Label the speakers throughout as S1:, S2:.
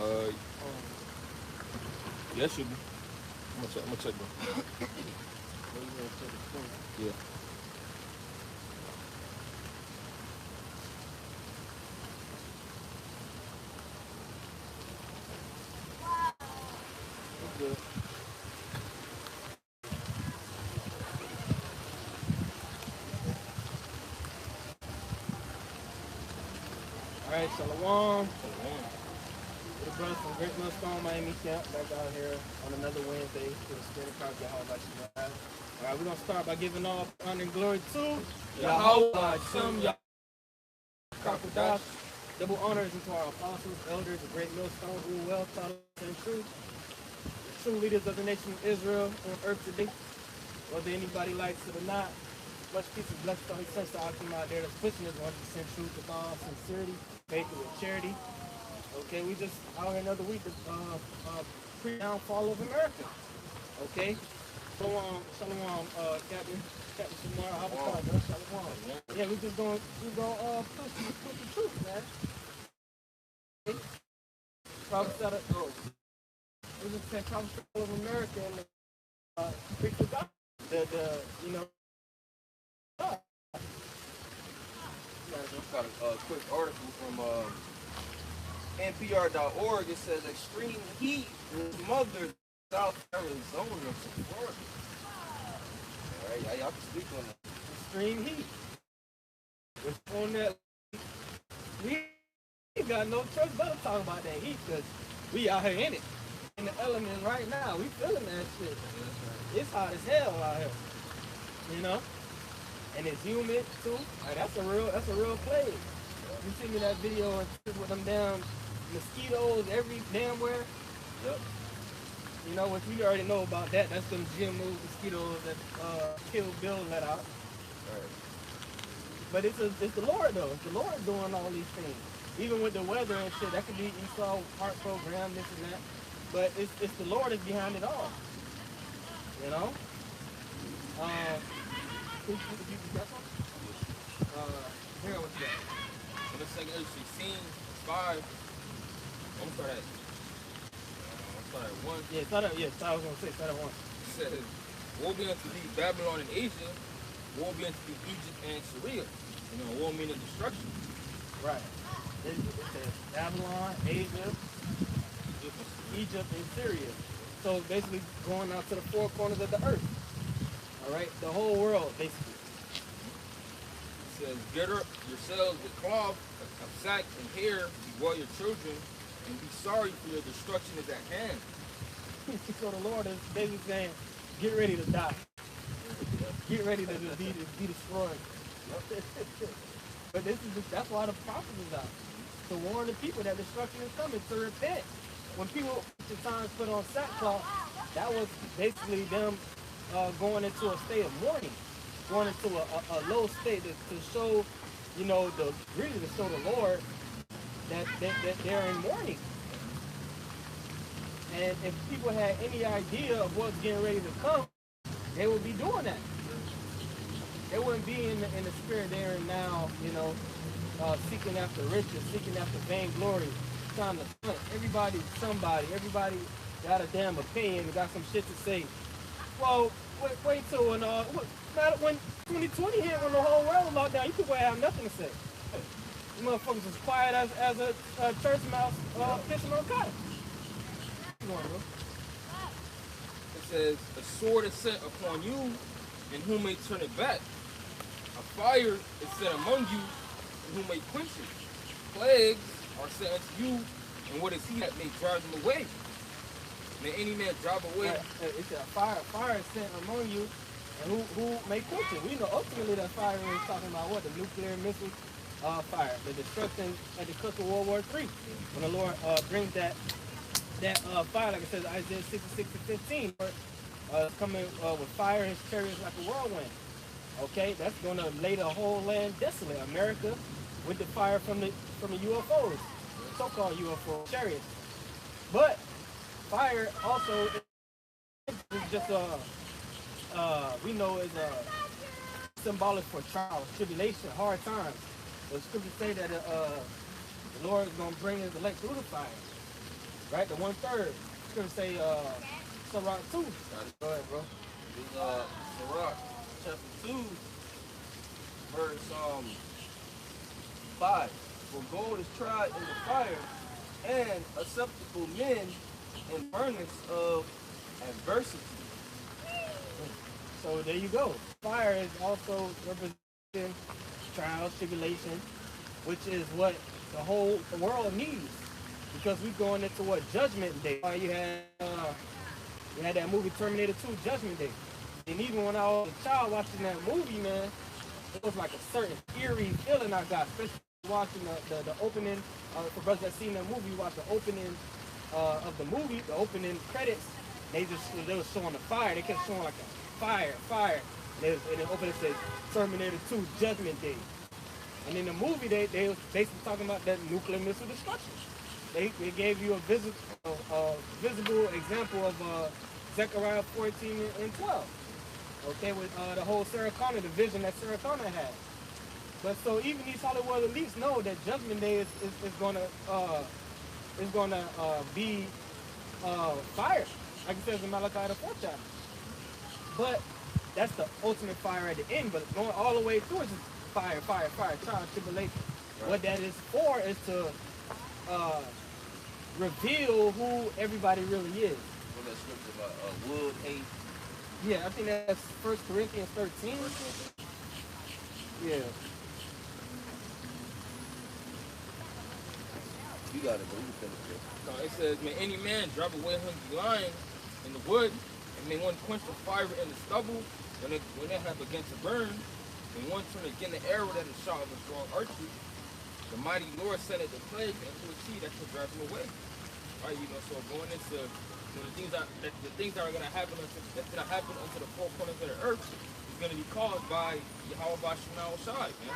S1: Yeah, it should be. I'm gonna check though. Yeah. Good.
S2: All right, Shalom. With the brothers from Great Millstone, Miami Camp, back out here on another Wednesday to the Spirit of God, Yahweh Shabbat. All right, we're going to start by giving all honor and glory to Yahweh, Shem, Yahweh, double honors into our apostles, elders, the Great Millstone, who well taught us in truth, true leaders of the nation of Israel on earth today, whether anybody likes it or not. Much peace and blessings on his sons to all come out there that's pushing this 100% truth with all sincerity, faith, and with charity. Okay, we just out here another week to pre-downfall of America. Okay, so Shalom, Captain Shamar, how about that? Shalom. Yeah, we gonna push the truth, man. Okay. Probably set up. We just said probably all of America and preach the gospel. You know.
S1: I got a quick article from NPR.org. It says extreme heat smothers South Arizona to Florida. All right, y'all can speak on that.
S2: Extreme heat. We're on that. We got no choice but to talk about that heat because we out here in it. In the element right now. We feeling that shit. It's hot as hell out here. You know? And it's humid too. Like, that's a real plague. You see me that video with them damn mosquitoes every damn where?
S1: Yep.
S2: You know what you already know about that. That's them GMO mosquitoes that Kill Bill let out.
S1: Right.
S2: But it's the Lord though. It's the Lord doing all these things. Even with the weather and shit, that could be Esau heart program, this and that. But it's the Lord that's behind it all. You know? Here, what you got?
S1: So the second issue, scene 5. I'm gonna start at 1.
S2: Yeah, start at 1.
S1: It says, woe be unto thee, Babylon and Asia, woe be unto thee, Egypt and Syria. You know, woe meaning destruction.
S2: Right. It says Babylon, Asia, Egypt, and Syria. So basically going out to the four corners of the earth. All right, the whole world, basically.
S1: It says, gird up yourselves with cloth of sack and hair, bewail your children, and be sorry for your destruction is at hand.
S2: So the Lord is basically saying, get ready to die. Get ready to be destroyed. But that's why the prophet is out. To warn the people that destruction is coming, to repent. When people at the times put on sackcloth, that was basically them going into a state of mourning, going into a low state to show, you know, really to show the Lord that they're in mourning. And if people had any idea of what's getting ready to come, they would be doing that. They wouldn't be in the spirit there and now, you know, seeking after riches, seeking after vainglory, trying to stunt. Everybody's somebody. Everybody got a damn opinion and got some shit to say. Well, wait till when 2020 hit, when the whole world was locked down, you people have nothing to say. You motherfuckers as quiet as a church mouse pissing on cotton.
S1: It says, a sword is set upon you, and who may turn it back? A fire is set among you, and who may quench it? Plagues are set unto you, and what is he that may drive them away? May any man drive away?
S2: It's a fire is sent among you, and who may quench it? We know ultimately that fire is talking about what? The nuclear missile fire, the destruction at the cook of World War III. When the Lord brings that fire, like it says Isaiah 66:15, coming with fire and his chariots like a whirlwind. Okay, that's going to lay the whole land desolate. America with the fire from the UFOs, so-called UFO chariots. But fire also is just we know is symbolic for trials, tribulation, hard times. The scriptures say that the Lord is going to bring his elect through the fire. right? The 1/3. It's gonna say Sirach 2. Go ahead, bro.
S1: This Sirach chapter 2, verse 5. For gold is tried in the fire, and acceptable men in furnace of adversity.
S2: So there you go. Fire is also representing trials, tribulation, which is what the whole world needs. Because we're going into what? Judgment Day. You had that movie Terminator 2, Judgment Day. And even when I was a child watching that movie, man, it was like a certain eerie feeling I got, especially watching the opening. For brothers that seen that movie, watch the opening of the movie, the opening credits. They was showing the fire. They kept showing like a fire. And the opening said Terminator 2, Judgment Day. And in the movie, they was basically talking about that nuclear missile destruction. They gave you a visible example of Zechariah 14 and 12. Okay, with the whole Sarah Connor, the vision that Sarah Connor had. But so even these Hollywood elites know that Judgment Day is gonna be fire, like it says in Malachi the 4th chapter. But that's the ultimate fire at the end. But going all the way through is just fire, trial, tribulation. Right. What that is for is to reveal who everybody really is.
S1: What that scripture about wood, hate?
S2: Yeah, I think that's 1 Corinthians 13. Yeah.
S1: You got it, bro. You can finish it. No, it says, may any man drive away hungry lion in the wood, and may one quench the fire in the stubble, when they have begun to burn, and one turn again the arrow that is shot of a strong archery. The mighty Lord sendeth the plague into a sea that shall drive them away. Right, so going into the things that are going to happen unto the four corners of the earth is going to be caused by Yahweh Shema Shai, man.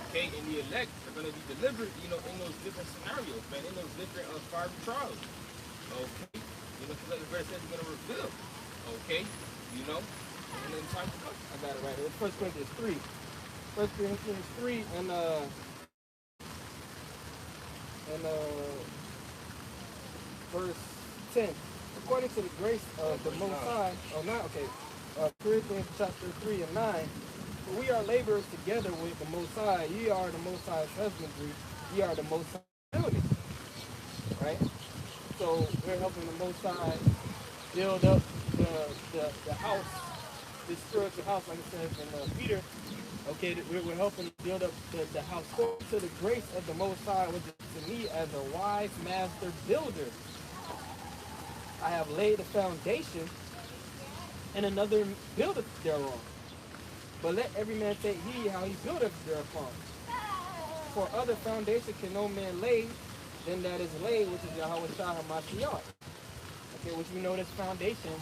S1: Okay, and the elect are going to be delivered, in those different scenarios, man, in those different fiery trials. Okay, because like the verse says, you're going to reveal. Okay, and then time to come.
S2: I got it right here. It's 1 Corinthians 3. 1 Corinthians 3 and verse 10. According to the grace of the Most High, Corinthians chapter 3 and 9, for we are laborers together with the Most High. Ye are the Most High's husbandry. Ye are the Most High building. Right? So we're helping the Most High build up the house, this spiritual house, like it says in Peter. Okay, we're helping build up the house. To the grace of the Most High, which is to me as a wise master builder. I have laid the foundation, and another buildeth thereon. But let every man take heed how he buildeth thereupon. For other foundation can no man lay than that is laid, which is Yahweh Shai HaMashiach. Okay, which we know this foundation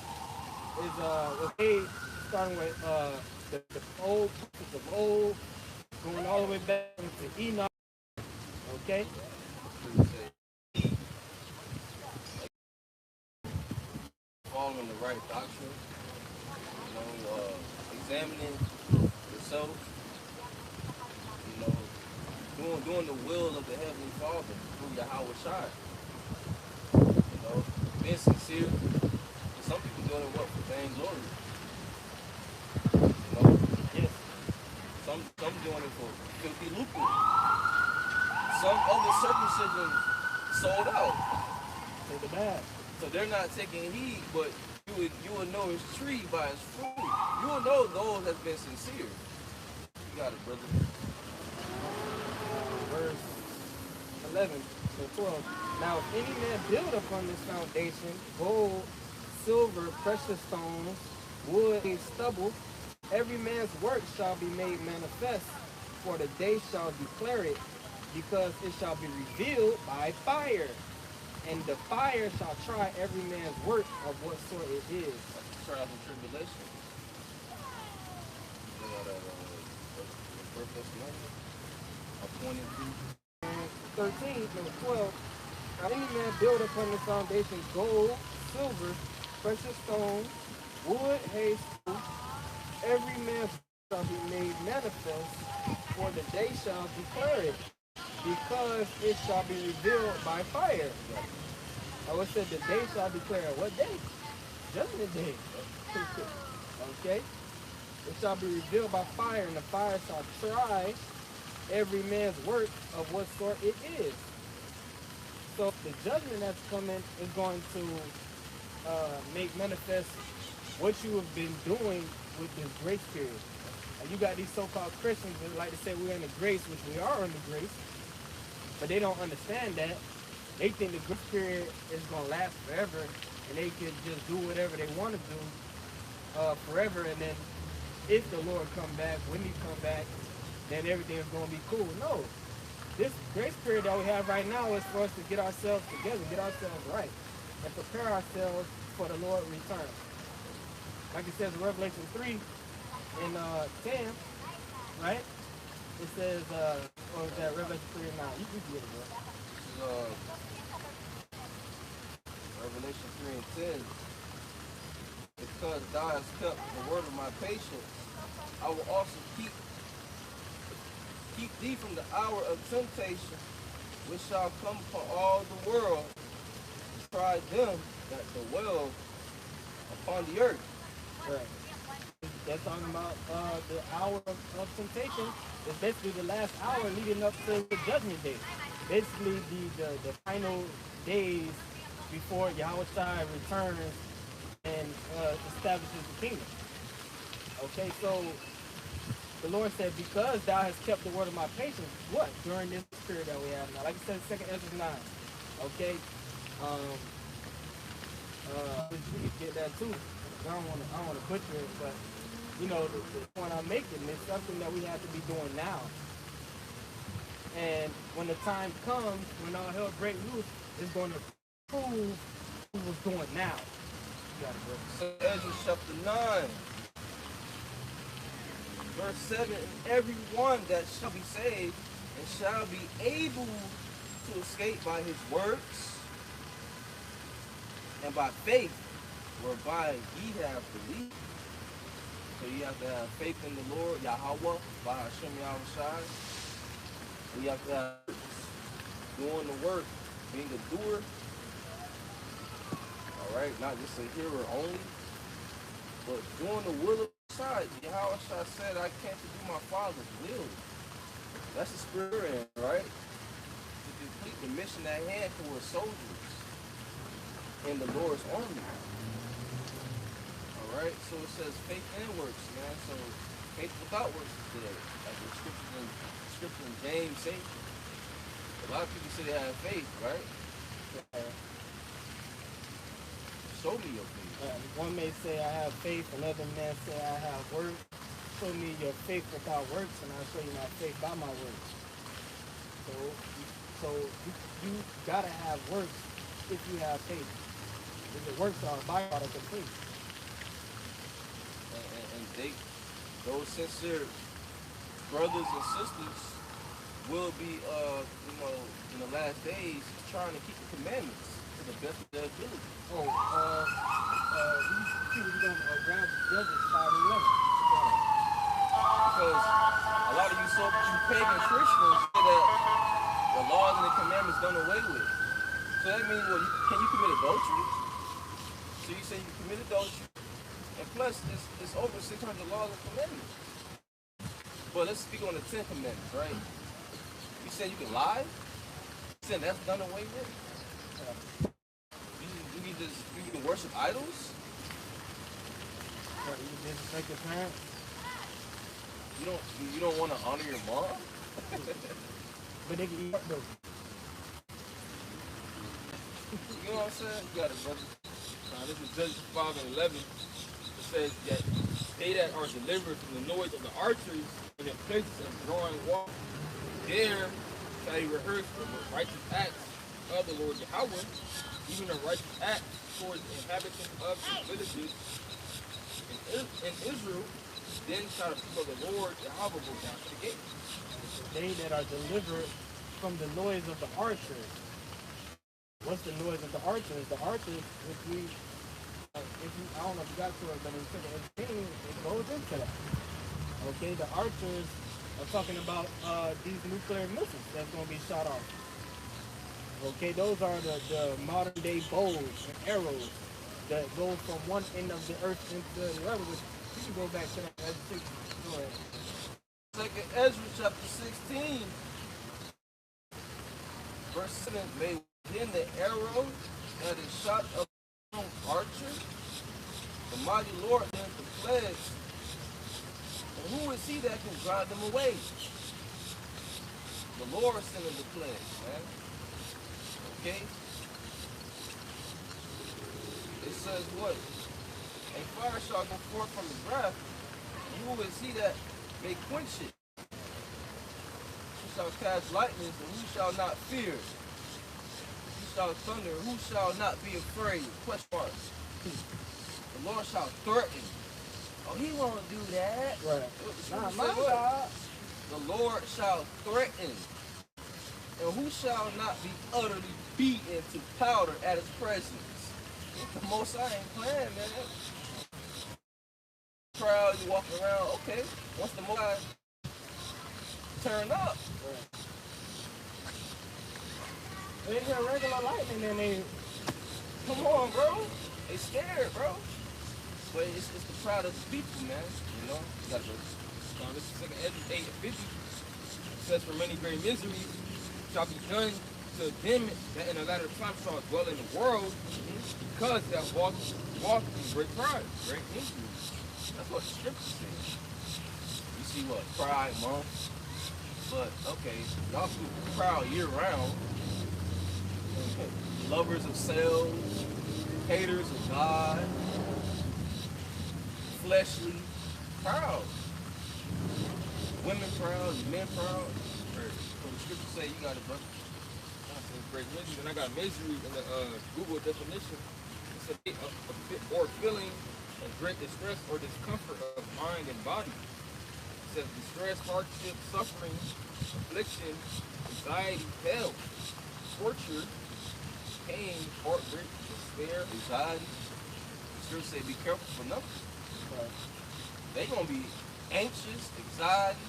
S2: is was laid starting with the old prophets of old, going all the way back to Enoch. Okay?
S1: Following the right doctrine, examining yourself, doing the will of the Heavenly Father through Yahweh Shai. Being sincere. Some people doing it for vainglory.
S2: Yes.
S1: Some doing it for filthy lucre. Some other circumcision sold out.
S2: Take the bad.
S1: So they're not taking heed, but you will know his tree by his fruit. You will know those that's been sincere. You got it, brother.
S2: Verse 11 to 12. Now if any man build upon this foundation, gold, silver, precious stones, wood, and stubble, every man's work shall be made manifest, for the day shall declare it, because it shall be revealed by fire. And the fire shall try every man's work of what sort it is.
S1: Trials and tribulation.
S2: 13, number 12. Now any man build upon the foundation gold, silver, precious stones, wood, hay, stone, every man's shall be made manifest, for the day shall declare it, because it shall be revealed by fire. Oh, it said the day shall declare. What day? Judgment day. Okay? It shall be revealed by fire, and the fire shall try every man's work of what sort it is. So the judgment that's coming is going to make manifest what you have been doing with this grace period. And you got these so-called Christians that like to say we're in the grace, which we are under grace, but they don't understand that. They think the grace period is going to last forever, and they can just do whatever they want to do forever, and then if the Lord come back, when he come back, then everything is going to be cool. No. This grace period that we have right now is for us to get ourselves together, get ourselves right, and prepare ourselves for the Lord's return. Like it says in Revelation 3 and 10, right? It says, what was that, Revelation 3 and 9. You can get it, bro.
S1: Revelation 3 and 10. Because thou hast kept the word of my patience, I will also keep thee from the hour of temptation, which shall come upon all the world, to try them that dwell upon the earth.
S2: Right. That's talking about the hour of temptation. It's basically the last hour leading up to the judgment day. Basically the final days before Yahushua returns and establishes the kingdom. Okay, so the Lord said, because thou hast kept the word of my patience, what? During this period that we have now. Like I said, 2 Ezra 9. Okay? We can get that too. I don't want to butcher it, but you know, the point I'm making is something that we have to be doing now. And when the time comes, when all hell breaks loose, it's going to prove who was doing now. You got it, bro.
S1: So Ezra chapter 9. Verse 7, and every one that shall be saved and shall be able to escape by his works and by faith, whereby ye have believed. So you have to have faith in the Lord, Yahweh, by Hashem Yahushua. You have to have doing the work, being a doer. Alright, not just a hearer only, but doing the will of God. Yahushua said, I came to do my Father's will. That's the spirit, right? To complete the mission at hand towards soldiers in the Lord's army. Alright, so it says faith and works, man. So faith without works is dead. Like the scripture in James say. A lot of people say they have faith, right? Show me your faith.
S2: One may say I have faith, another man say I have works. Show me your faith without works, and I'll show you my faith by my works. So you gotta have works if you have faith. Because the works are a byproduct of faith.
S1: And those sincere brothers and sisters will be, in the last days, trying to keep the commandments to the best of their ability.
S2: These people don't grab the Judges 5:11.
S1: Because a lot of you pagan Christians say that the laws and the commandments done away with. So that means, well, can you commit adultery? So you say you commit adultery, and plus it's over 600 laws and commandments. But let's speak on the 10 commandments, right? You say you can lie? You saying that's done away with? You can worship idols?
S2: You disrespect your parents?
S1: You don't want to honor your mom?
S2: But they can eat though.
S1: You know what I'm saying? You got it, brother. This is Judges 5 and 11. It says that they that are delivered from the noise of the archers and in places of drawing water, there shall he rehearse the righteous acts of the Lord Yahweh, even the righteous acts towards the inhabitants of his villages. In Israel, then shall the people of the Lord Yahweh go down to the gate.
S2: They that are delivered from the noise of the archers. What's the noise of the archers? The archers, I don't know if you got to it, but it goes into that. Okay, the archers are talking about these nuclear missiles that's going to be shot off. Okay, those are the modern day bows and arrows that go from one end of the earth into the other. You can go back to that. Go ahead.
S3: Second Ezra chapter 16, verse 7, may within the arrow that is shot of the archer, the mighty Lord then the plagues. And who is he that can drive them away? The Lord sending the plagues, man. Okay? It says what? A fire shall go forth from his wrath. And who is he that may quench it? Who shall cast lightnings, and who shall not fear? Who shall thunder, who shall not be afraid? Question mark. The Lord shall threaten. Oh, he won't do that.
S2: Right.
S3: Not
S2: my God.
S3: The Lord shall threaten. And who shall not be utterly beaten to powder at his presence? The Most High ain't playing, man. Crowd, you walking around, okay. Once the Most High turn up.
S2: Right. They hear regular lightning and they
S3: Come on, bro. They scared, bro. But it's the proud of the people, man. You know? You gotta go.
S1: This is second Ezra 8 and 50. It says, for many great miseries shall be done to them that in the latter time shall dwell in the world, because they have walked in great pride.
S3: Great miseries. That's what the scripture says. You see what? Pride month. But, okay, y'all can proud year round. Lovers of selves, haters of God, fleshly, proud. Women proud, men proud.
S1: So the scripture say you got it, brother. I said great misery, and I got misery in the Google definition. It's a bit or feeling of great distress or discomfort of mind and body. It says distress, hardship, suffering, affliction, anxiety, hell, torture, pain, heartbreak, despair,
S3: Anxiety. Scripture say be careful for nothing.
S2: right.
S3: They gonna be anxious, anxiety,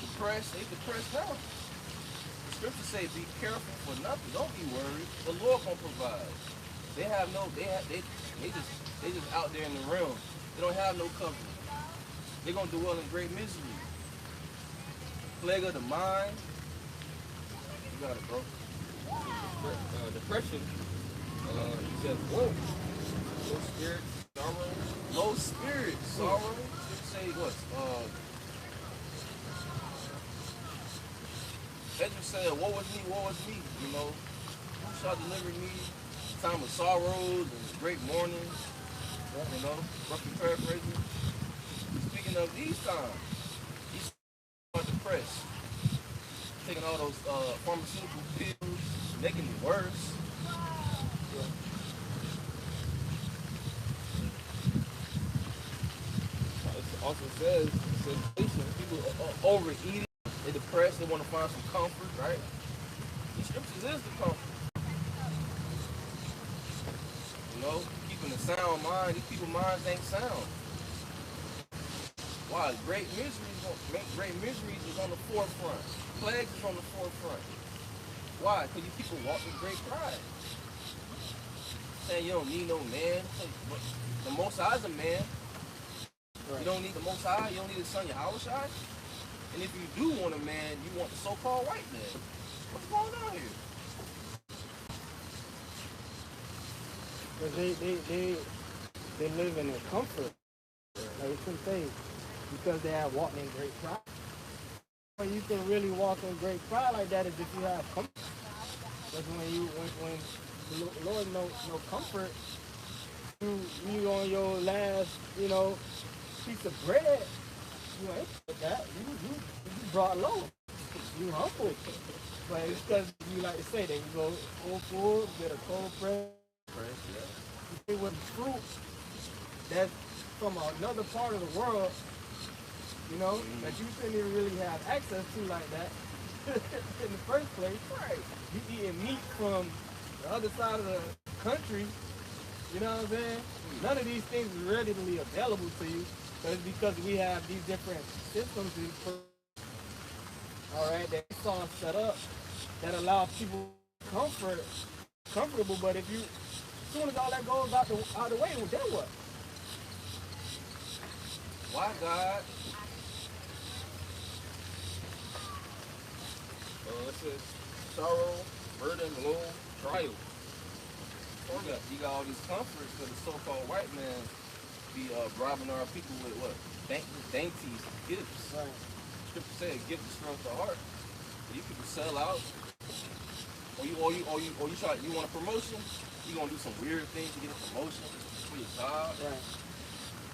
S3: depressed. They depressed now. The scripture say be careful for nothing. Don't be worried. The Lord gonna provide. They have no. They just out there in the realm. They don't have no covering. They gonna dwell in great misery. Plague of the mind. You got it, bro.
S1: depression. He says, whoa, low spirit, sorrow.
S3: Low spirit, sorrow. Say what? Ezra said, woe is me, you know. Who shall deliver me? Time of sorrows and great mourning. You know, roughly paraphrasing. Speaking of these times, these are depressed. Taking all those pharmaceutical pills, making it worse.
S1: It also says people
S3: Overeating, they're depressed, they want to find some comfort, right? These scriptures is the comfort. You know, keeping a sound mind, these people's minds ain't sound. Why? Great miseries is on the forefront. Plagues is on the forefront. Why? Because you people walk with great pride. Saying you don't need no man. The Most High is a man.
S2: Right.
S3: You don't need the Most High. You don't need the Son Yahushua. And if you do want a man, you want the so-called white man. What's going on here?
S2: Because they live in a comfort. Like you can say, because they have walked in great pride. When you can really walk in great pride like that is if you have comfort. Because when the Lord no comfort, you on your last, piece of bread, you ain't with that. You brought low. You humble. But it's because you like to say that you go full food, get a cold press. You see with fruit that's from another part of the world, that you shouldn't even really have access to like that in the first place.
S3: Right.
S2: You eating meat from the other side of the country, you know what I'm saying? None of these things is readily available to you, but it's because we have these different systems in place, all right, that it's all set up that allow people comfortable, but if you, as soon as all that goes out the way, well, then what?
S3: Why God?
S1: It says sorrow, burden, load, trial.
S3: You got all these comforts because the so-called white man be bribing our people with what? Dainties, gifts.
S2: Right.
S3: Scripture said, "Gift destroys the heart." You people sell out, or you want a promotion? You gonna do some weird things to get a promotion for your job?
S2: Right.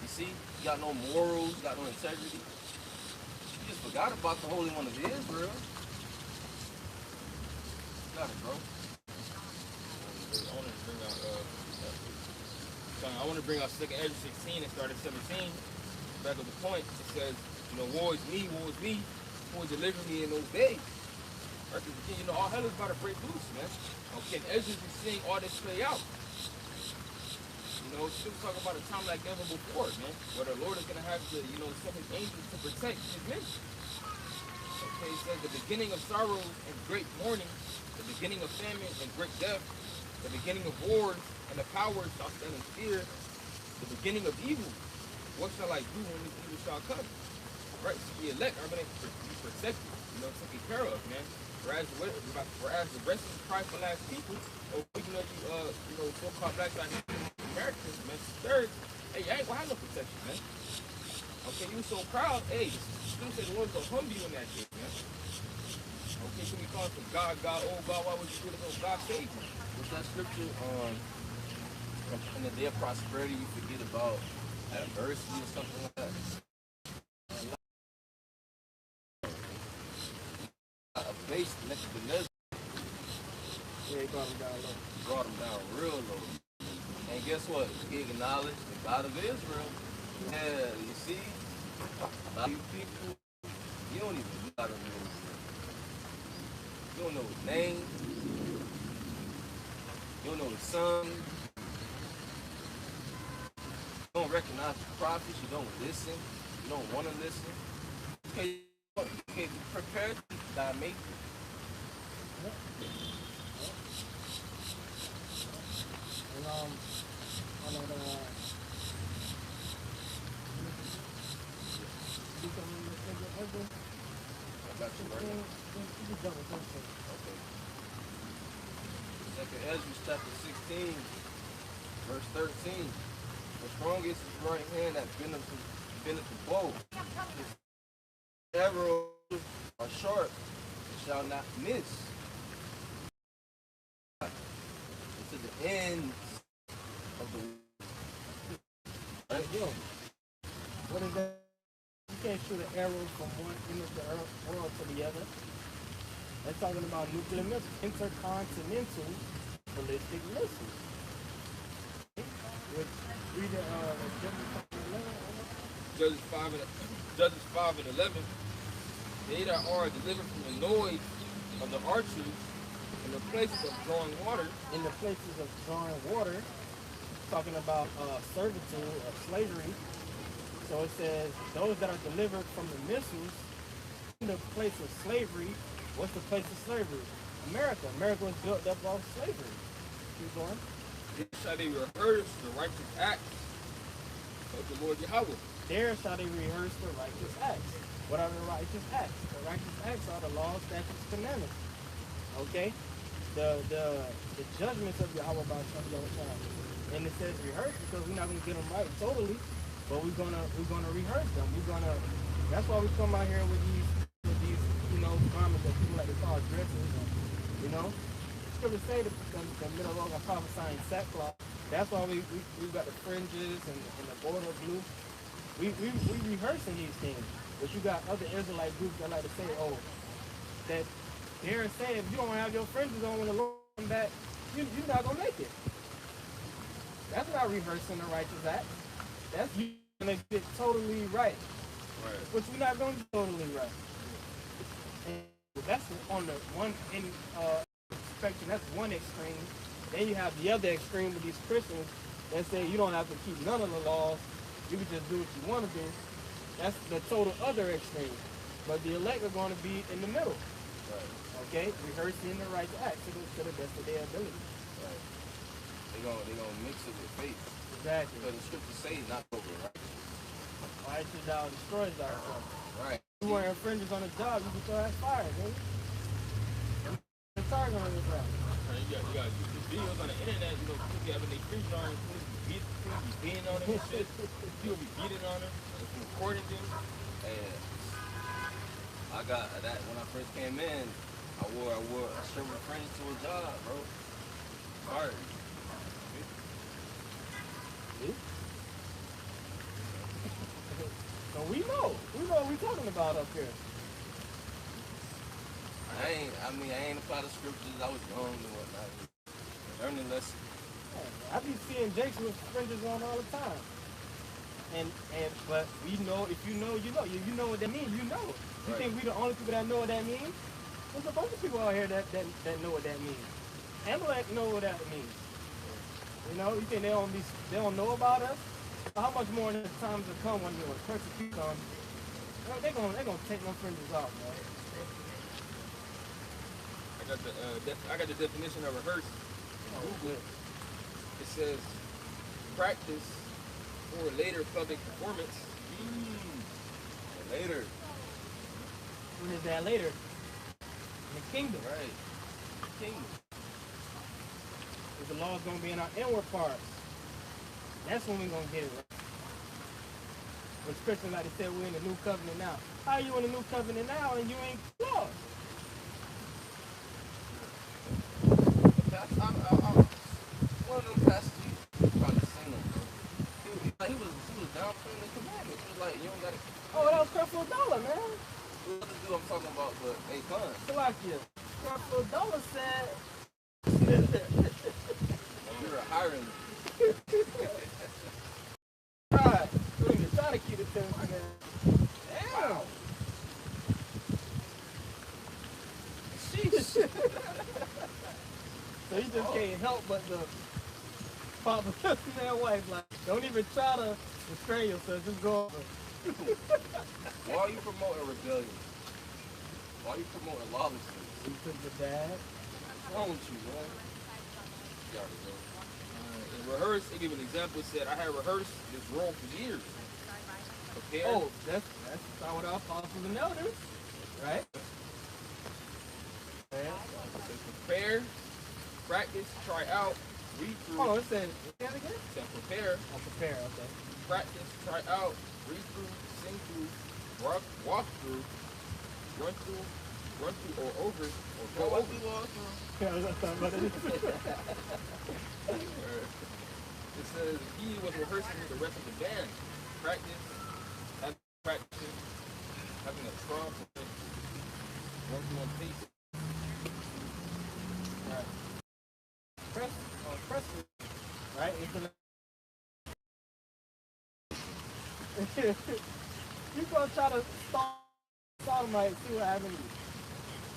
S3: You see, you got no morals, you got no integrity. You just forgot about the Holy One of Israel. Got it, bro.
S1: I want to bring out 2nd Ezra 16 and start at 17. Back at the point, it says, woe is me, who will deliver me in those days. Right? Because, all hell is about to break loose, man. Okay, and Ezra's been seeing all this play out. Still talking about a time like never before, man, where the Lord is going to have to, send his angels to protect his ministry. Okay, it says the beginning of sorrow and great mourning, the beginning of famine and great death, the beginning of wars and the powers shall stand in fear, the beginning of evil. What shall I do when this evil shall come? Right, so the elect are going to be protected, taken care of, man. Whereas the rest of Christ the last people, or even though you so-called black Americans, man, third, hey, you ain't gonna have no protection, man. Okay, you so proud, hey, still say the Lord's gonna humble you in that day, man. Okay, so we call it from God, oh God, why would you do this? God save you.
S3: What's that scripture? In the day of prosperity, you forget about adversity or something like that. A base next to the
S2: Yeah, he brought him down low.
S3: Brought him down real low. And guess what? He acknowledged the God of Israel. Yeah, you see? A lot of you people, you don't even know how to know. You don't know his name. You don't know his son. You don't recognize the prophets. You don't listen. You don't want to listen. Okay, be prepared to die, mate.
S2: And on that,
S3: I got you right now. Okay. 2nd Ezra chapter 16, verse 13. The strongest is right hand that bendeth the bow. His arrows are sharp, it shall not miss. To the end of the
S2: right, yo, what is that? You can't shoot an arrow from one end of the world to the other. They're talking about nuclear missiles, intercontinental ballistic missiles. Read the
S1: Judges 5 and 11. They that are delivered from the noise of the archers in the places of drawing water.
S2: In the places of drawing water, talking about servitude or slavery. So it says those that are delivered from the missiles in the place of slavery. What's the place of slavery? America. America was built up off slavery. Keep going.
S1: Shall they rehearse the righteous acts of the Lord Yahweh?
S2: There shall they rehearse the righteous acts. What are the righteous acts? The righteous acts are the laws, statutes, commandments. Okay? The judgments of Yahweh by Yahweh. And it says rehearse because we're not gonna get them right totally, but we're gonna rehearse them. That's why we come out here with these garments that people like to call dresses. Scripture say the middle of our prophesying sackcloth. That's why we got the fringes and the border blue. We rehearsing these things. But you got other Israelite groups that like to say, that they're saying if you don't have your fringes on when the Lord comes back, you're not gonna make it. That's not rehearsing the righteous act. That's you gonna get totally right.
S1: Right.
S2: Which we're not gonna get totally right. And that's on the one in spectrum. That's one extreme. Then you have the other extreme with these Christians that say you don't have to keep none of the laws. You can just do what you want to do. That's the total other extreme. But the elect are going to be in the middle.
S3: right.
S2: okay, rehearsing the right acts to the best of their ability.
S3: Right. They gonna mix it with faith.
S2: Exactly.
S3: Because the scripture says not over right.
S2: Righteous thou destroys thyself.
S3: Right.
S2: You wearing infringements on the job, you can throw that fire, baby. The target on your job.
S1: You got videos on the internet, you know, people having their fridge on, people be beating on them and shit. People be beating on them, recording them.
S3: And I got that when I first came in. I wore a shirt with fringe to a job, bro. Hard.
S2: So we know what we talking about up here.
S3: I ain't apply the scriptures. I was young and whatnot. Learning lesson.
S2: I be seeing Jakes with fringes on all the time. But we know, if you know, you know. You know what that means, you know. You think we the only people that know what that means? There's a bunch of people out here that know what that means. Amalek know what that means. You know, you think they don't know about us? How much more in the times to come when the persecution comes? They're gonna take them fringes off, man.
S1: I got the definition of rehearse.
S2: Oh, good.
S1: It says practice for later public performance.
S3: Later.
S2: When is that later? In the kingdom.
S3: Right. Kingdom.
S2: Because the law is going to be in our inward parts. That's when we're going to get it right. When Christians like to say we're in the new covenant now. How are you in the new covenant now and you ain't law?
S3: One of them pastors, you probably seen him, bro. He was down for the commandments. He was like, you don't got to.
S2: Oh, that was Creflo Dollar, man.
S3: What the dude I'm talking about, but hey, fun.
S2: Salakia. Creflo Dollar said.
S3: You're a hiring.
S2: Right. So you're trying to keep it 10 man. Damn. Sheesh. So he just can't help but to pop a man wife like, don't even try to restrain yourself, just go over.
S3: Why are you promoting rebellion? Why are you promoting lawlessness?
S2: You took the dad.
S3: What's wrong with you, man? You already know.
S1: In rehearse, they give an example. It said, I had rehearsed this role for years. Prepare.
S2: Oh, that's what our apostles and elders, right?
S1: It says prepare, practice, try out, read through.
S2: Oh, it said again?
S1: It said prepare,
S2: Oh, prepare, okay.
S1: practice, try out, read through, sing through, walk through, run through or over, or go over.
S2: Yeah, that's something about it.
S1: It says he was rehearsing with the rest of the band. Practice, having a trumpet, working on pace.
S2: Right. Press it, right? You gonna try to start Sodomite, see what happens.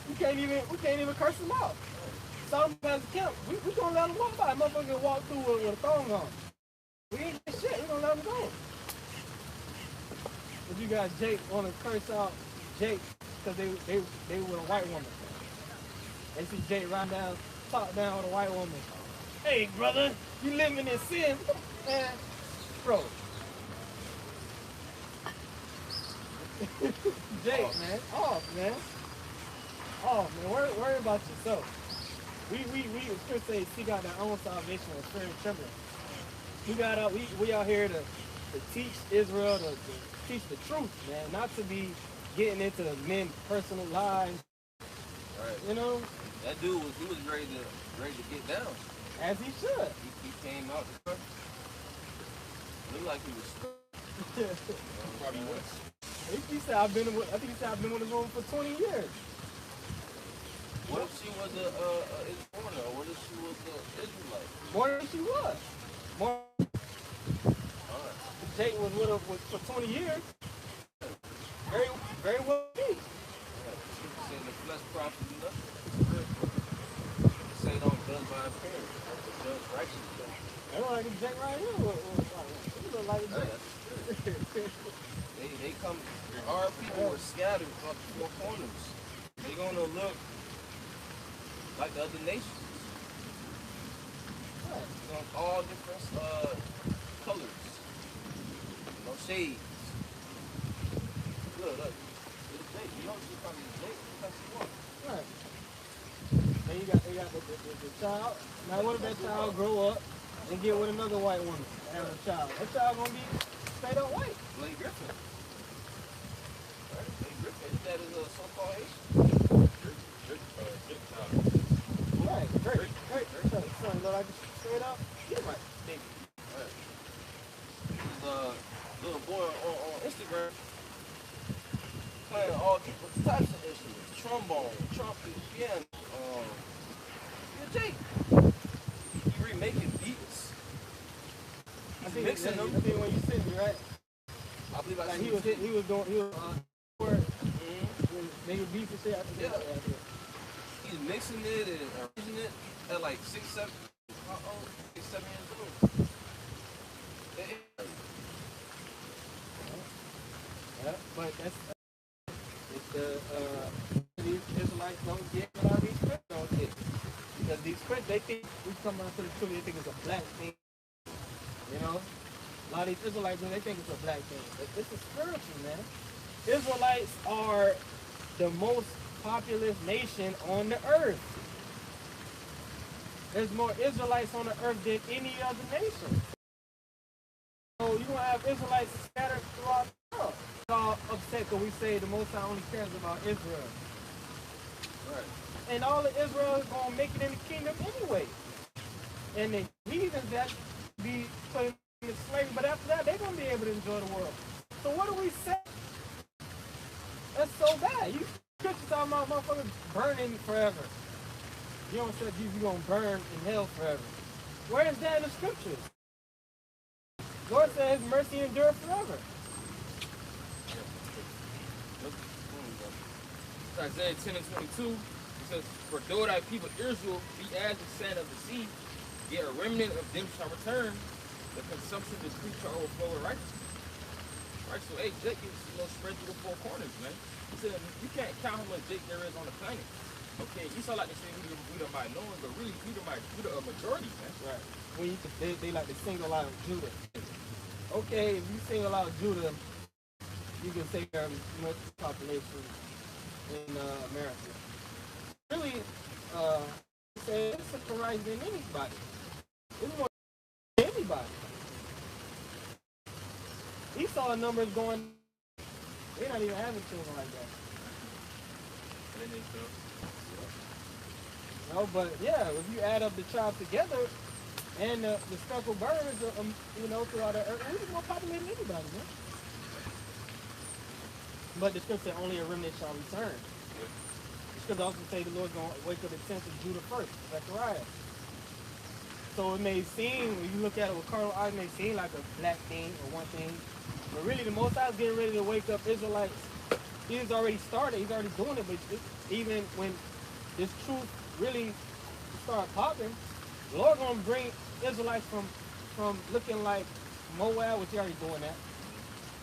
S2: We can't even curse them out. Sodom has a camp. We gonna let them walk by. Motherfucker walk through with a thong on. We ain't get shit. We gonna let them go. If you got Jake wanna curse out Jake because they with a white woman. They see Jake run down, talk down with a white woman. Hey brother, you living in sin, man, bro. Jake, man, off, man. Worry about yourself. We as Chris say, seek out their own salvation with fear and trembling. We out here to teach Israel, to teach the truth, man, not to be getting into men's personal lives.
S3: Right.
S2: You know?
S3: That dude was ready to get down.
S2: As he should.
S3: He came out the country. Looked like he was stuck.
S1: Probably was.
S2: He said I think he said I've been with his woman for 20 years.
S3: What if she was a foreigner, or what if she was an Israelite?
S2: More than she was. More. Jake was with her for 20 years. Very, very well.
S3: Say the flesh profits nothing. Say don't judge by appearance, judge righteously.
S2: That look like a Jake right here. He look like a Jake.
S3: They come, our people are scattered throughout the four corners. They're gonna look like the other nations.
S2: Right.
S3: You know, all different colors, you know, shades. Look, look. It's big. You know, she's probably big because she wants.
S2: Right. And you got the child. Now what if that child grow up and get with another white woman and have a child? That child gonna be straight up white.
S3: Blake Griffin. Right? Blake Griffin. His dad is a so-called Haitian.
S2: Right. Great. Son, look like straight up. He's white.
S3: Right. There's a little boy on Instagram playing all different types of instruments. Trombone, trumpet, piano, Jake. He remaking beats.
S2: I think
S3: mixing them.
S2: I think when you sent me, right?
S3: I believe I
S2: Like
S3: seen
S2: he was making beats and shit. I think
S3: Yeah. He's mixing it and arranging it at like 6, 7 years old.
S2: Yeah, but that's it's these Israelites don't get what all these Christians don't get. Because these Christians, they think we come out to the truth, they think it's a black thing. You know? A lot of these Israelites, they think it's a black thing. It's a spiritual, man. Israelites are the most populous nation on the earth. There's more Israelites on the earth than any other nation. So you're going to have Israelites scattered throughout the world. It's all upset because we say the Most High only cares about Israel.
S3: Right.
S2: And all of Israel is going to make it in the kingdom anyway. And the heathens that be put in slavery, but after that, they're going to be able to enjoy the world. So what do we say? That's so bad. You Christians talking about motherfuckers burning forever. You don't say you're going to burn in hell forever. Where is that in the scriptures? Lord said his mercy endure forever.
S1: Isaiah 10 and 22, it says, "For though thy people Israel be as the sand of the sea, yet a remnant of them shall return. The consumption of the street shall overflow with righteousness." Right, so hey, Jake is spread through the four corners, man. He said you can't count how much Jake there is on the planet. Okay, you saw like they say we the minority, but really we the majority, man.
S2: Right. When you they like to single out Judah. Okay, if you single out Judah, you can say there's much population in America. Really, say it's a rise than anybody. It's more than anybody. Esau numbers going, they're not even having children like that. No, but yeah, if you add up the tribes together and the speckled birds, you know, throughout the earth, we're more populated than anybody, man. But the scripture said only a remnant shall return. The scripture also say the Lord's going to wake up the tents of Judah first, Zechariah. So it may seem, when you look at it with carnal eyes, it may seem like a black thing or one thing. But really, the Most High is getting ready to wake up Israelites. He's already started. He's already doing it. But even when this truth really start popping, the Lord going to bring Israelites from looking like Moab, which He already doing that.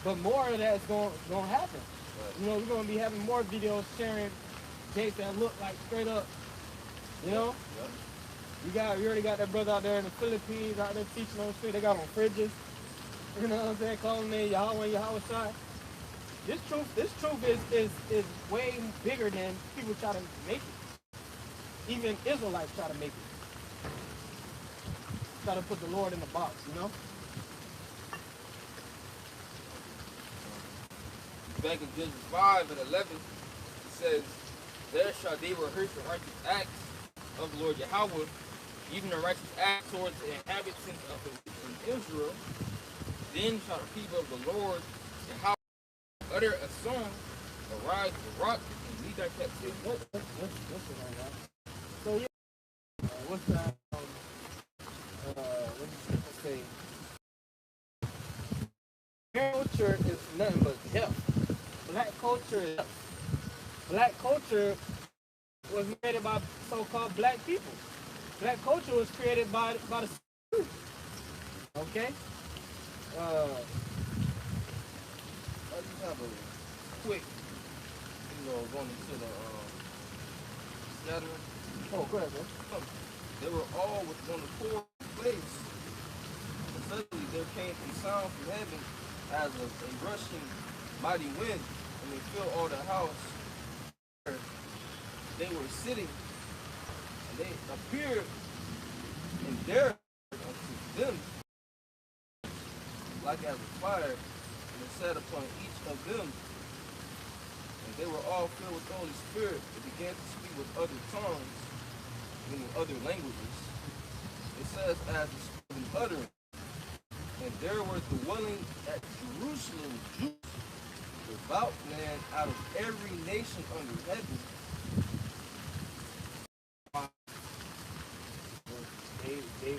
S2: But more of that is going to happen. Right. You know, we're going to be having more videos sharing dates that look like straight up. You know? Yep. You already got that brother out there in the Philippines out there teaching on the street. They got on fridges. You know what I'm saying? Calling them Yahweh, Yahweh Shai. This truth is way bigger than people try to make it. Even Israelites try to make it. Try to put the Lord in the box, you know?
S1: Back in Genesis 5 and 11, it says, "There shall they rehearse the righteous acts of the Lord Yahweh, even the righteous acts towards the inhabitants of Israel. Then shall the people of the Lord Yahweh utter a song, arise the rock, and lead thy captivity."
S2: What's it on that? So yeah, what's that? What does it say? Culture is nothing but death. Black culture is death. Black culture was created by so-called black people. Black culture was created by the Jews. Okay?
S3: I just have a quick, going into the scattering.
S2: Oh, go ahead, bro.
S3: They were all with one accord place. And suddenly there came a sound from heaven as of a rushing mighty wind, and they filled all the house where they were sitting, and they appeared and there unto them like as a fire, and it sat upon each of them. And they were all filled with the Holy Spirit, and began to speak with other tongues, meaning other languages. It says, as the Spirit of utterance. And there were dwelling at Jerusalem Jews, devout men out of every nation under heaven.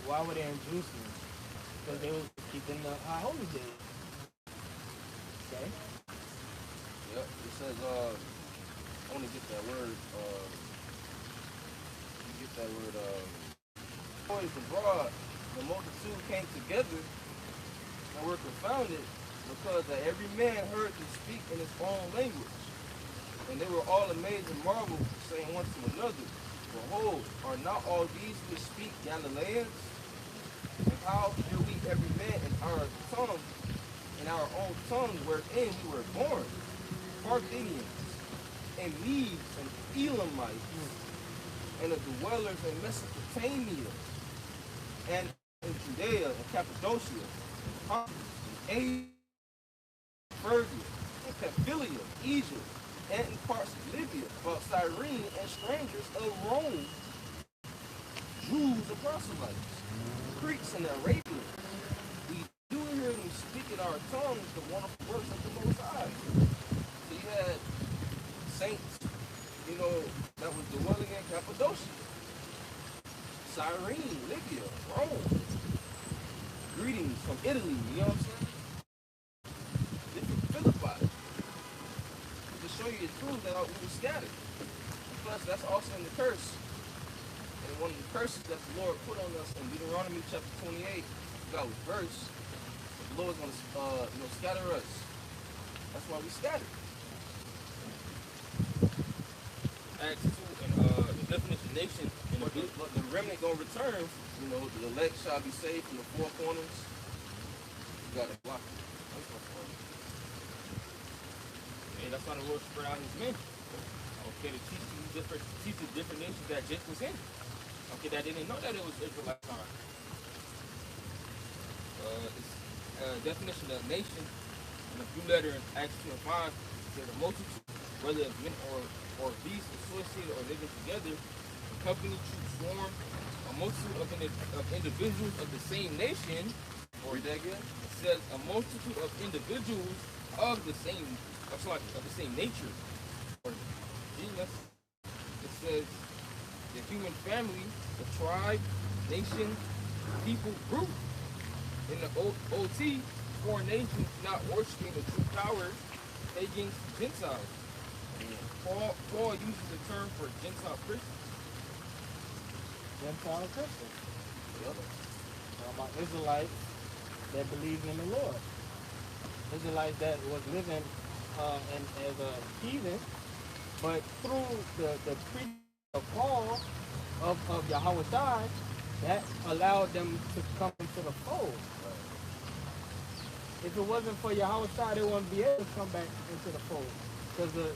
S2: Why were they in Jerusalem? Because they was keeping the holy day. Okay.
S3: Yep. It says, I want to get that word. Boys abroad, the multitude came together and were confounded because that every man heard them speak in his own language. And they were all amazed and marveled, saying one to another, behold, are not all these which speak Galileans? And how hear we every man in our tongue, in our own tongue wherein we were born? Parthians, and Medes, and Elamites, and the dwellers in Mesopotamia, and in Judea, and Cappadocia, and Asia, Phrygia, and Pamphylia, Egypt, and in parts of Libya, about Cyrene, and strangers of Rome, Jews and proselytes, Greeks and Arabians. We do hear them speak in our tongues the wonderful works of the Most High. So you had saints, that was dwelling in Cappadocia, Cyrene, Libya, Rome. Greetings from Italy, you know what I'm saying? Different Philippi. To show you the truth that we were scattered. And plus, that's also in the curse. And one of the curses that the Lord put on us in Deuteronomy chapter 28, God was verse, the Lord's going to scatter us. That's why we scattered.
S1: Acts 2 and the definition of nation,
S3: But the remnant going to return. The elect shall be saved from the four corners. You got to block it. That's my fault.
S1: and that's how the Lord spread out his men. Okay, to teach the different nations that Jake was in. Okay, that didn't know that it was Israelite time. Definition of nation, in a few letter in Acts 2 and 5, said a multitude, whether of men or beasts associated or living together, a company, troop, swarm, a multitude of individuals of the same nation, or
S3: Read that again?
S1: it says a multitude of individuals of the same nature, or genus. It says the human family, the tribe, nation, people, group. In the OT, foreign nations not worshiping the true power, pagans, Gentiles. Paul uses the term for Gentile Christians.
S2: Gentile Christians.
S3: Yep.
S2: Talking about Israelites that believe in the Lord. Israelites that was living as a heathen, but through the preaching of Paul of Yahweh Shai, that allowed them to come into the fold. If it wasn't for Yahweh Shai, they wouldn't be able to come back into the fold. Because the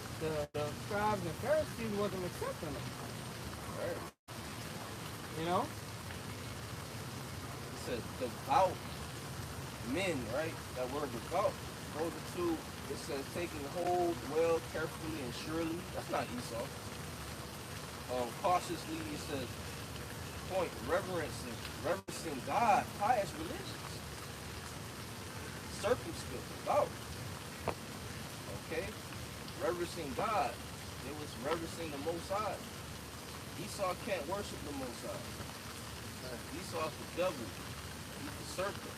S2: scribes and Pharisees wasn't accepting them.
S3: Right.
S2: You know?
S3: It says devout men, right? That word devout. Those are two. It says taking hold well, carefully, and surely. That's not Esau. Cautiously, it says point, reverencing God, pious religions. Circumspect, devout. Okay? Reverencing God. It was reverencing the Most High. Esau can't worship the Most High. Esau's the devil. He's the serpent.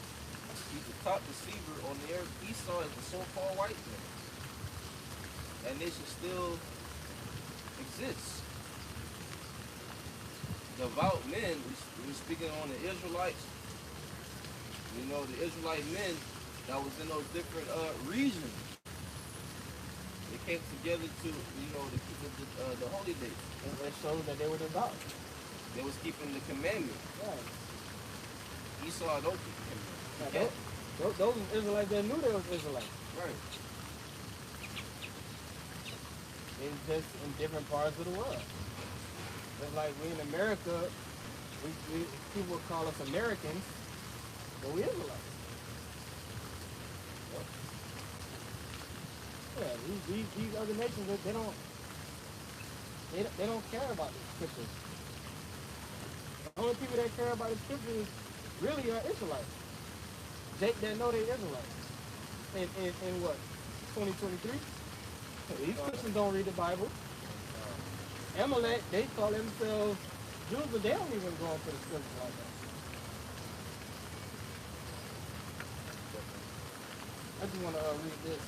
S3: He's the top deceiver on the earth. Esau is the so-called white man. That nation still exists. Devout men, we're speaking on the Israelites. The Israelite men that was in those different regions. They came together to, to keep the holy day.
S2: And it shows that they were devout.
S3: They was keeping the commandment.
S2: Right.
S3: Esau don't keep the commandment.
S2: Those Israelites that knew they was Israelites.
S3: Right.
S2: It's just in different parts of the world. It's like we in America, we people would call us Americans, but we Israelites. Yeah, these other nations, they don't care about the scriptures. The only people that care about the scriptures really are Israelites. That know they Israelites. In what? 2023? These Christians don't read the Bible. Amalek, they call themselves Jews, but they don't even go into the scriptures like that. I just want to read this.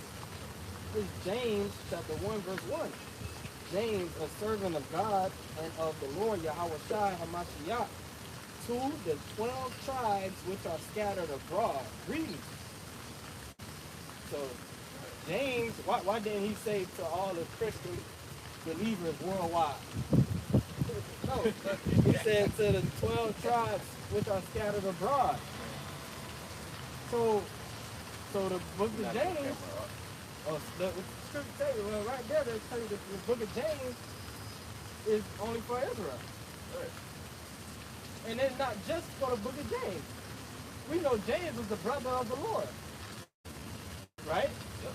S2: This is James chapter 1, verse 1. James, a servant of God and of the Lord Yahweh Shai HaMashiach, to the 12 tribes which are scattered abroad. Greetings. So, James, why didn't he say to all the Christian believers worldwide? No, he said to the 12 tribes which are scattered abroad. So the book of James, the scripture tell you, well, right there, they tell you that the book of James is only for Israel.
S3: Right.
S2: And it's not just for the book of James. We know James was the brother of the Lord. Right?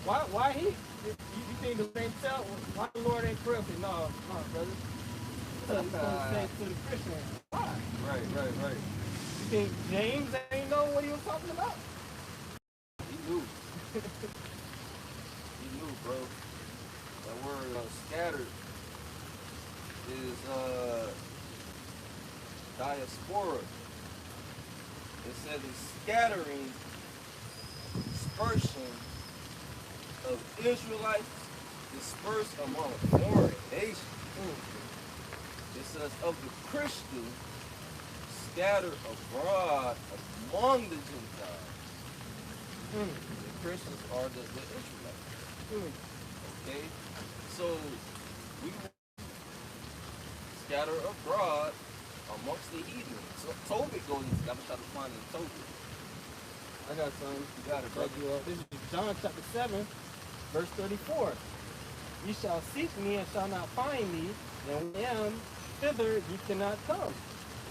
S2: Yep. Why he? You think the same tell? Why the Lord ain't corrupted? No, brother. So he's going to say to the Christian. Why?
S3: Right.
S2: You think James ain't know what he was talking about?
S3: He knew. He knew, bro. That word scattered is diaspora. It says it's scattering, dispersion of Israelites dispersed among foreign nations. It says of the Christians scattered abroad among the Gentiles. The Christians are the Israelites. Okay? So we scatter abroad amongst the heathen. So Tobit goes into, I'm trying to find it in Tobit.
S2: I got some.
S3: You got it, brother.
S2: This is John chapter 7, verse 34. You shall seek me and shall not find me, and when I am thither ye cannot come.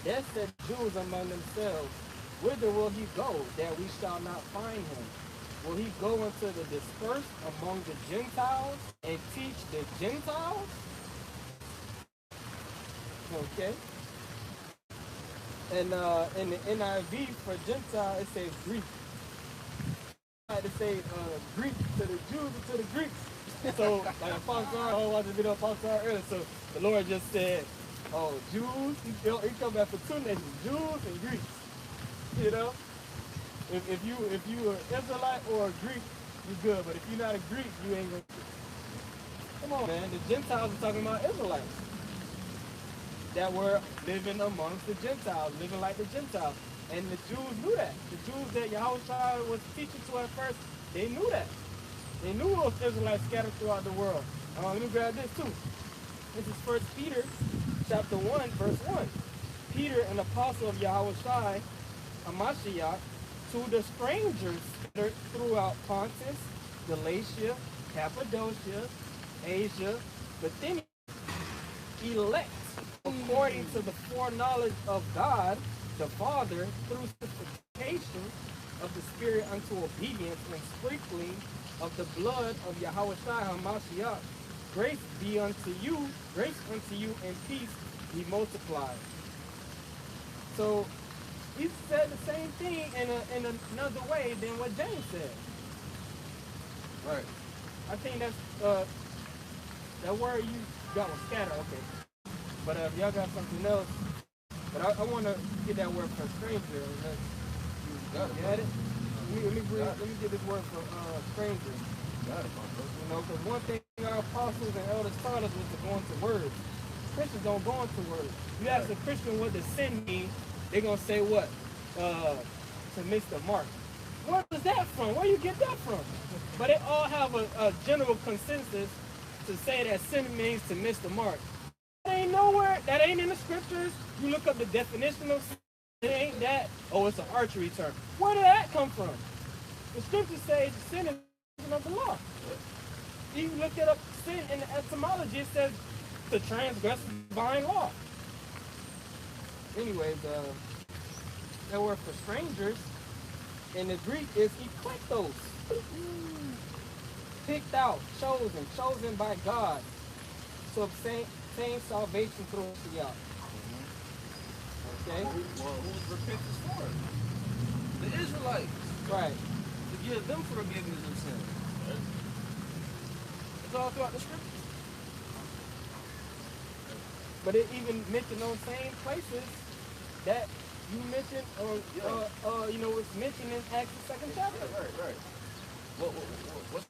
S2: Then said Jews among themselves, whither will he go, that we shall not find him? Will he go into the dispersed among the Gentiles and teach the Gentiles? Okay. And in the NIV for Gentile, it says Greek. I had to say Greek to the Jews and to the Greeks. So, like Apostle, I watched the video of Apostle earlier. So the Lord just said, oh, Jews, he come back for two nations, Jews and Greeks. You know? If you are Israelite or a Greek, you're good. But if you're not a Greek, you ain't gonna. Come on, man. The Gentiles are talking about Israelites that were living amongst the Gentiles, living like the Gentiles. And the Jews knew that. The Jews that Yahweh was teaching to at first, they knew that. They knew those Israelites scattered throughout the world. Let me grab this too. This is 1 Peter chapter 1, verse 1. Peter, an apostle of Yahweh Shai HaMashiach, to the strangers scattered throughout Pontus, Galatia, Cappadocia, Asia, Bithynia, elect according to the foreknowledge of God the Father through sanctification of the Spirit unto obedience and sprinkling of the blood of Yahweh Shai HaMashiach. Grace unto you, and peace be multiplied. So he said the same thing in another way than what James said.
S3: Right.
S2: I think that's that word you got was scatter, okay. But if y'all got something else, but I want to get that word for stranger.
S3: Got it.
S2: Let me get this word for stranger.
S3: Got it, bro.
S2: You know, because one thing our apostles and elders taught us was to go into words. Christians don't go into words. You ask a Christian what does sin mean, they're going to say what? To miss the mark. Where is that from? Where you get that from? But they all have a general consensus to say that sin means to miss the mark. That ain't nowhere. That ain't in the scriptures. You look up the definition of sin. It ain't that. Oh, it's an archery term. Where did that come from? The scriptures say sin is of the law. You look it up, sin in the etymology, it says to transgress the divine law. Anyways, that word for strangers in the Greek is eklektos. Picked out, chosen by God to obtain salvation through Yah. Okay?
S3: Well, who's repentance for? The Israelites.
S2: Right.
S3: To give them forgiveness of sin. Right? It's all throughout the scriptures.
S2: But it even mentioned those same places that you mentioned, it's mentioned in Acts the 2nd chapter.
S3: Right. What's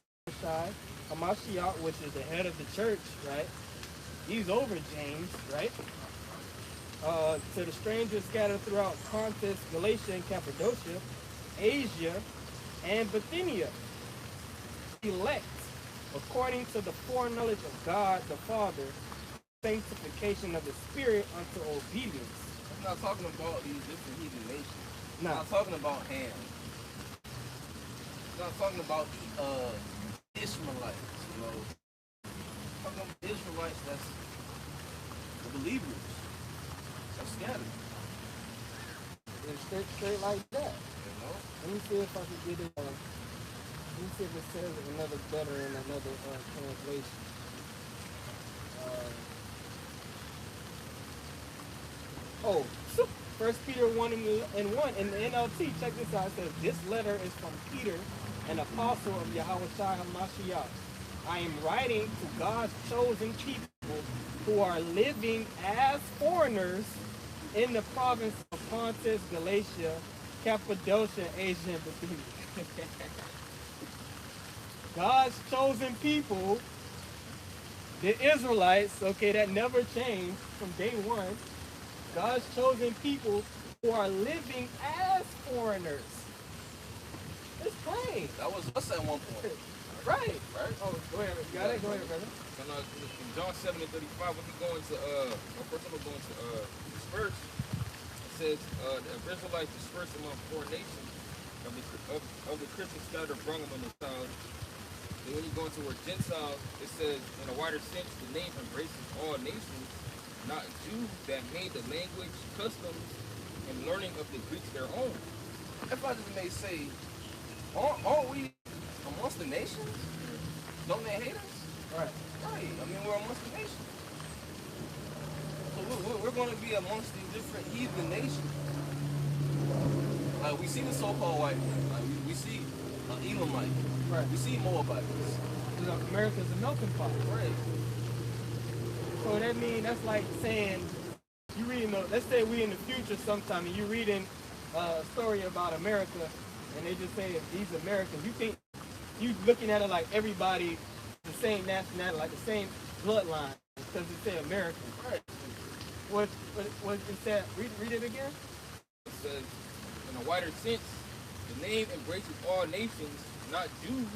S2: Hamashiach, which is the head of the church, right? He's over James, right? To the strangers scattered throughout Pontus, Galatia, and Cappadocia, Asia, and Bithynia. Elect, according to the foreknowledge of God the Father, sanctification of the Spirit unto obedience.
S3: I'm not talking about these different heathen nations.
S2: No.
S3: I'm not talking about Ham. I'm not talking about the Ishmaelites, you know. I'm talking about the Israelites that's the believers. That's scattered.
S2: And straight like that.
S3: You know?
S2: Let me see if I can get it. Let me see if it says it another better in another translation. First Peter 1 and 1 in the NLT. Check this out. It says, this letter is from Peter, an apostle of Yahweh Shai HaMashiach. I am writing to God's chosen people who are living as foreigners in the province of Pontus, Galatia, Cappadocia, Asia, and Bithynia. God's chosen people, the Israelites, okay, that never changed from day one. God's chosen people who are living as foreigners. It's plain.
S3: That was us at one point.
S2: Right. Oh, go ahead. Got it? Go ahead, brother.
S1: In John 7 and 35, when we go into, first I'm going to disperse, it says, the Israelites dispersed among foreign nations of the Christians scattered among them in the towns. And when you go into word Gentiles, it says, in a wider sense, the name embraces all nations, not Jews that made the language, customs, and learning of the Greeks their own.
S3: If I just may say, aren't we amongst the nations? Don't they hate us?
S2: Right.
S3: Right. I mean, we're amongst the nations. So we're going to be amongst these different heathen nations. Like we see the so-called white man. Like we see Elamite.
S2: Right.
S3: We see Moabites.
S2: You know, America's a melting pot.
S3: Right.
S2: So that means that's like saying you reading. Let's say we in the future sometime, and you reading a story about America, and they just say these Americans. You think you looking at it like everybody the same nationality, like the same bloodline, because it say American.
S3: Right.
S2: What it said? Read it again.
S1: It says, in a wider sense, the name embraces all nations, not Jews,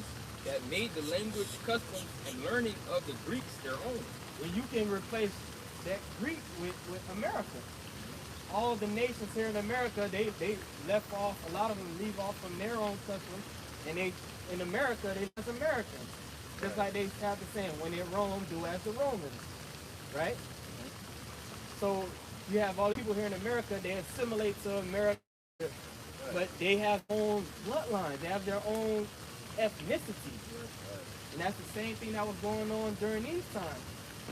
S1: that made the language, customs, and learning of the Greeks their own.
S2: Well, you can replace that Greek with America. All the nations here in America, they left off, a lot of them leave off from their own customs, and in America, they as Americans. Just like they have the saying, when in Rome, do as the Romans, right? So you have all the people here in America, they assimilate to America, but they have their own bloodline, they have their own ethnicity. And that's the same thing that was going on during these times.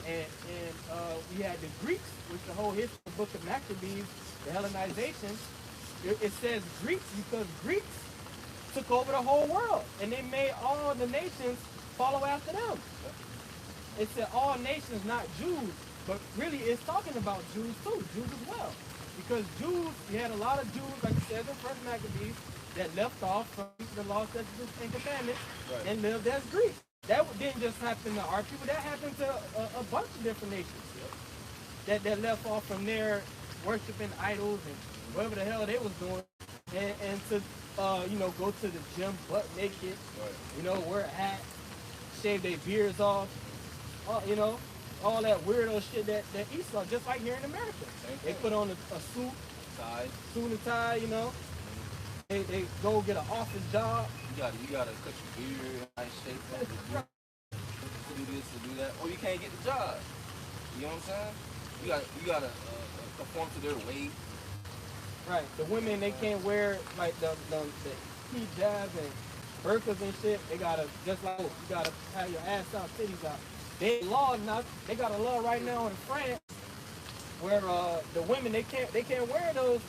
S2: And we had the Greeks, which the whole history of the book of Maccabees, the Hellenization, it says Greeks because Greeks took over the whole world. And they made all the nations follow after them. It said all nations, not Jews. But really, it's talking about Jews too, Jews as well. Because Jews, you had a lot of Jews, like it says in First Maccabees, that left off from the law, statutes, and commandments, and lived as Greeks. That didn't just happen to our people, that happened to a bunch of different nations. That left off from their worshiping idols and whatever the hell they was doing, and to, go to the gym butt naked, wear a hat, shave their beards off. you know, all that weirdo shit that Esau, just like here in America. They put on a suit, suit and tie, you know. They go get an office job.
S3: You gotta cut your beard, nice shape, to do this, to do that, or you can't get the job. You know what I'm saying? You gotta conform to their weight.
S2: Right. The women, they can't wear like the hijab and burqas and shit. They gotta, just like you gotta have your ass out, titties out. They got a law right now in France where the women they can't wear those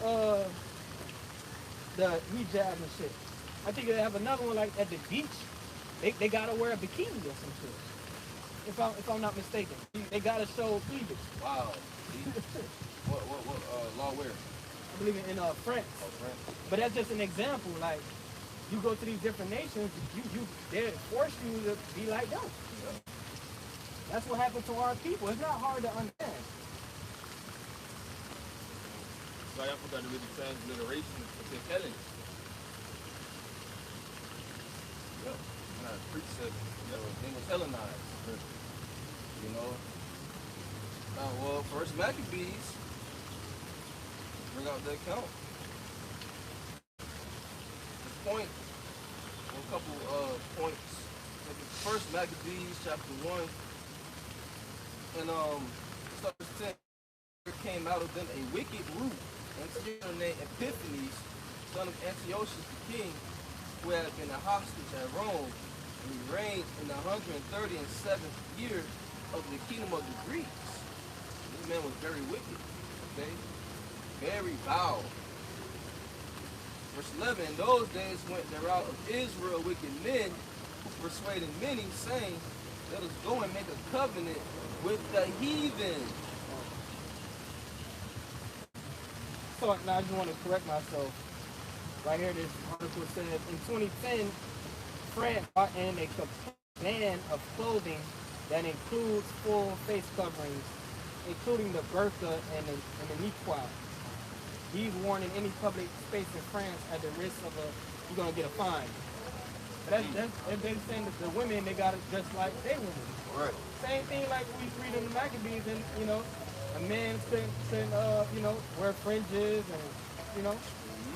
S2: the hijab and shit. I think they have another one like at the beach. They gotta wear a bikini or some shit. If I'm not mistaken, they gotta show cleavage.
S3: Wow. what law where?
S2: I believe in France.
S3: Oh, France.
S2: But that's just an example. Like you go to these different nations, they force you to be like them.
S3: Yeah.
S2: That's what happened to our people. It's not hard to understand.
S1: So I forgot to read the transliteration of the Hellenes.
S3: Yep. And I precept, they was Hellenized. You know. Well, first Maccabees bring out the account. The point, a couple points. Like the first Maccabees chapter 1, and start with 10. There came out of them a wicked root, and named Epiphanes, son of Antiochus the king, who had been a hostage at Rome, and he reigned in the 137th year of the kingdom of the Greeks. This man was very wicked, okay? Very foul. Verse 11, in those days went there out of Israel wicked men who persuaded many, saying, let us go and make a covenant with the heathen.
S2: So now I just want to correct myself. Right here, this article says, in 2010, France brought in a ban of clothing that includes full face coverings, including the burqa and the niqab. These worn in any public space in France at the risk of you're gonna get a fine. But they're saying that the women, they got it just like they women.
S3: Right.
S2: Same thing like we read in the Maccabees, and you know, a man couldn't you know, wear fringes and you know,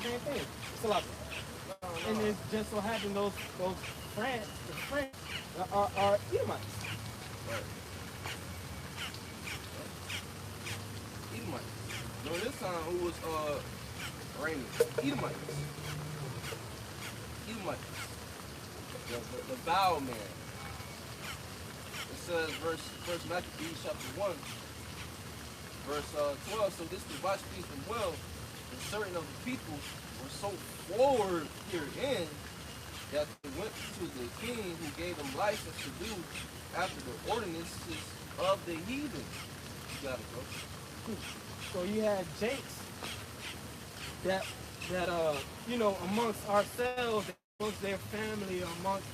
S2: same thing. It's a lot. And it just so happened the French are Edomites.
S3: Right. Edomites. During this time, who was reigning? Edomites. Edomites. The bow man. It says, verse Maccabees chapter 1, verse 12. So this device speaks them well, and certain of the people were so forward herein that they went to the king who gave them license to do after the ordinances of the heathen. You got it, bro.
S2: So you had Jakes that you know, amongst ourselves, amongst their family, amongst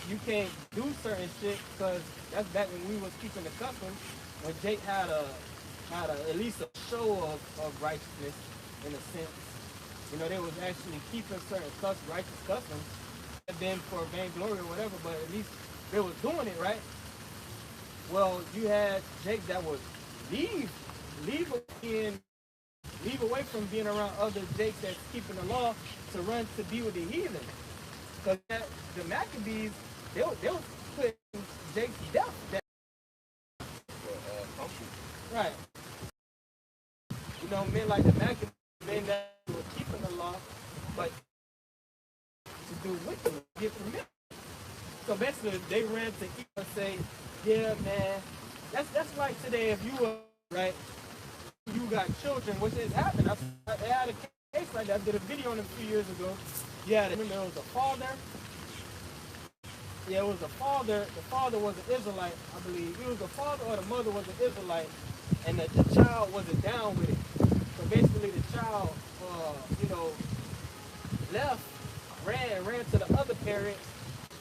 S2: you can't do certain shit because that's back when we was keeping the customs. When Jake had at least a show of righteousness in a sense. You know, they was actually keeping certain righteous customs. It had been for vainglory or whatever, but at least they was doing it right. Well, you had Jake that would leave away from being around other Jakes that's keeping the law to run to be with the heathen. Because the Maccabees, they was putting Jake to death. Right. You know, men like the Maccabees, men that were keeping the law, but to do wickedness, get permission. So basically, they ran to eat and say, yeah, man, that's like today if you were, right, you got children, which has happened. I had a case like that. I did a video on it a few years ago. Yeah, remember it was a father. Yeah, it was a father. The father was an Israelite, I believe. It was the father or the mother was an Israelite, and the child wasn't down with it. So basically, the child, you know, ran to the other parent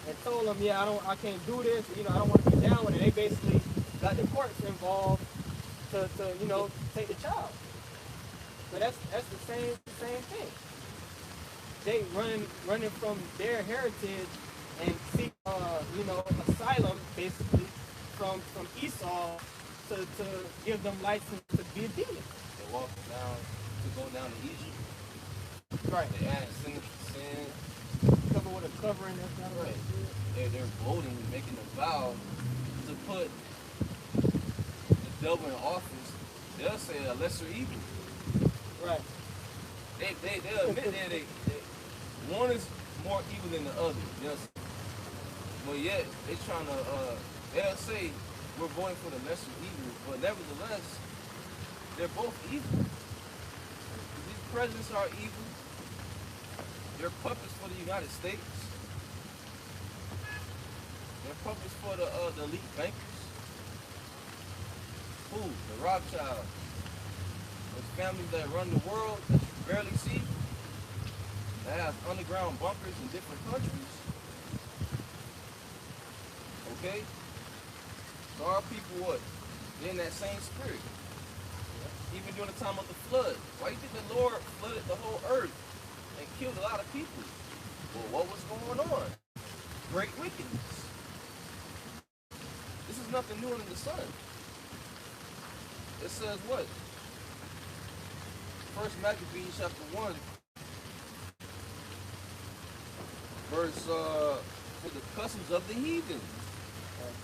S2: and told them, yeah, I can't do this. You know, I don't want to be down with it. They basically got the courts involved to you know, take the child. But that's the same thing. They running from their heritage and seek you know, asylum basically from Esau to give them license to be a demon.
S3: They walk down to go down to Egypt.
S2: Right.
S3: They add sin to sin.
S2: Cover with a covering. That's not
S3: Right.
S2: right.
S3: They're voting, making a vow to put the devil in office. They'll say a lesser evil.
S2: Right.
S3: They'll admit that one is more evil than the other. Yes. But yet they trying to they'll say we're voting for the lesser evil, but nevertheless they're both evil. These presidents are evil. They're puppets for the United States. They're puppets for the elite bankers. Who? The Rothschilds. Those families that run the world that you barely see. That have underground bunkers in different countries. Okay? So our people what? They're in that same spirit. Even during the time of the flood. Why do you think the Lord flooded the whole earth and killed a lot of people? Well, what was going on? Great wickedness. This is nothing new under the sun. It says what? First Maccabees chapter 1, verse for the customs of the heathen.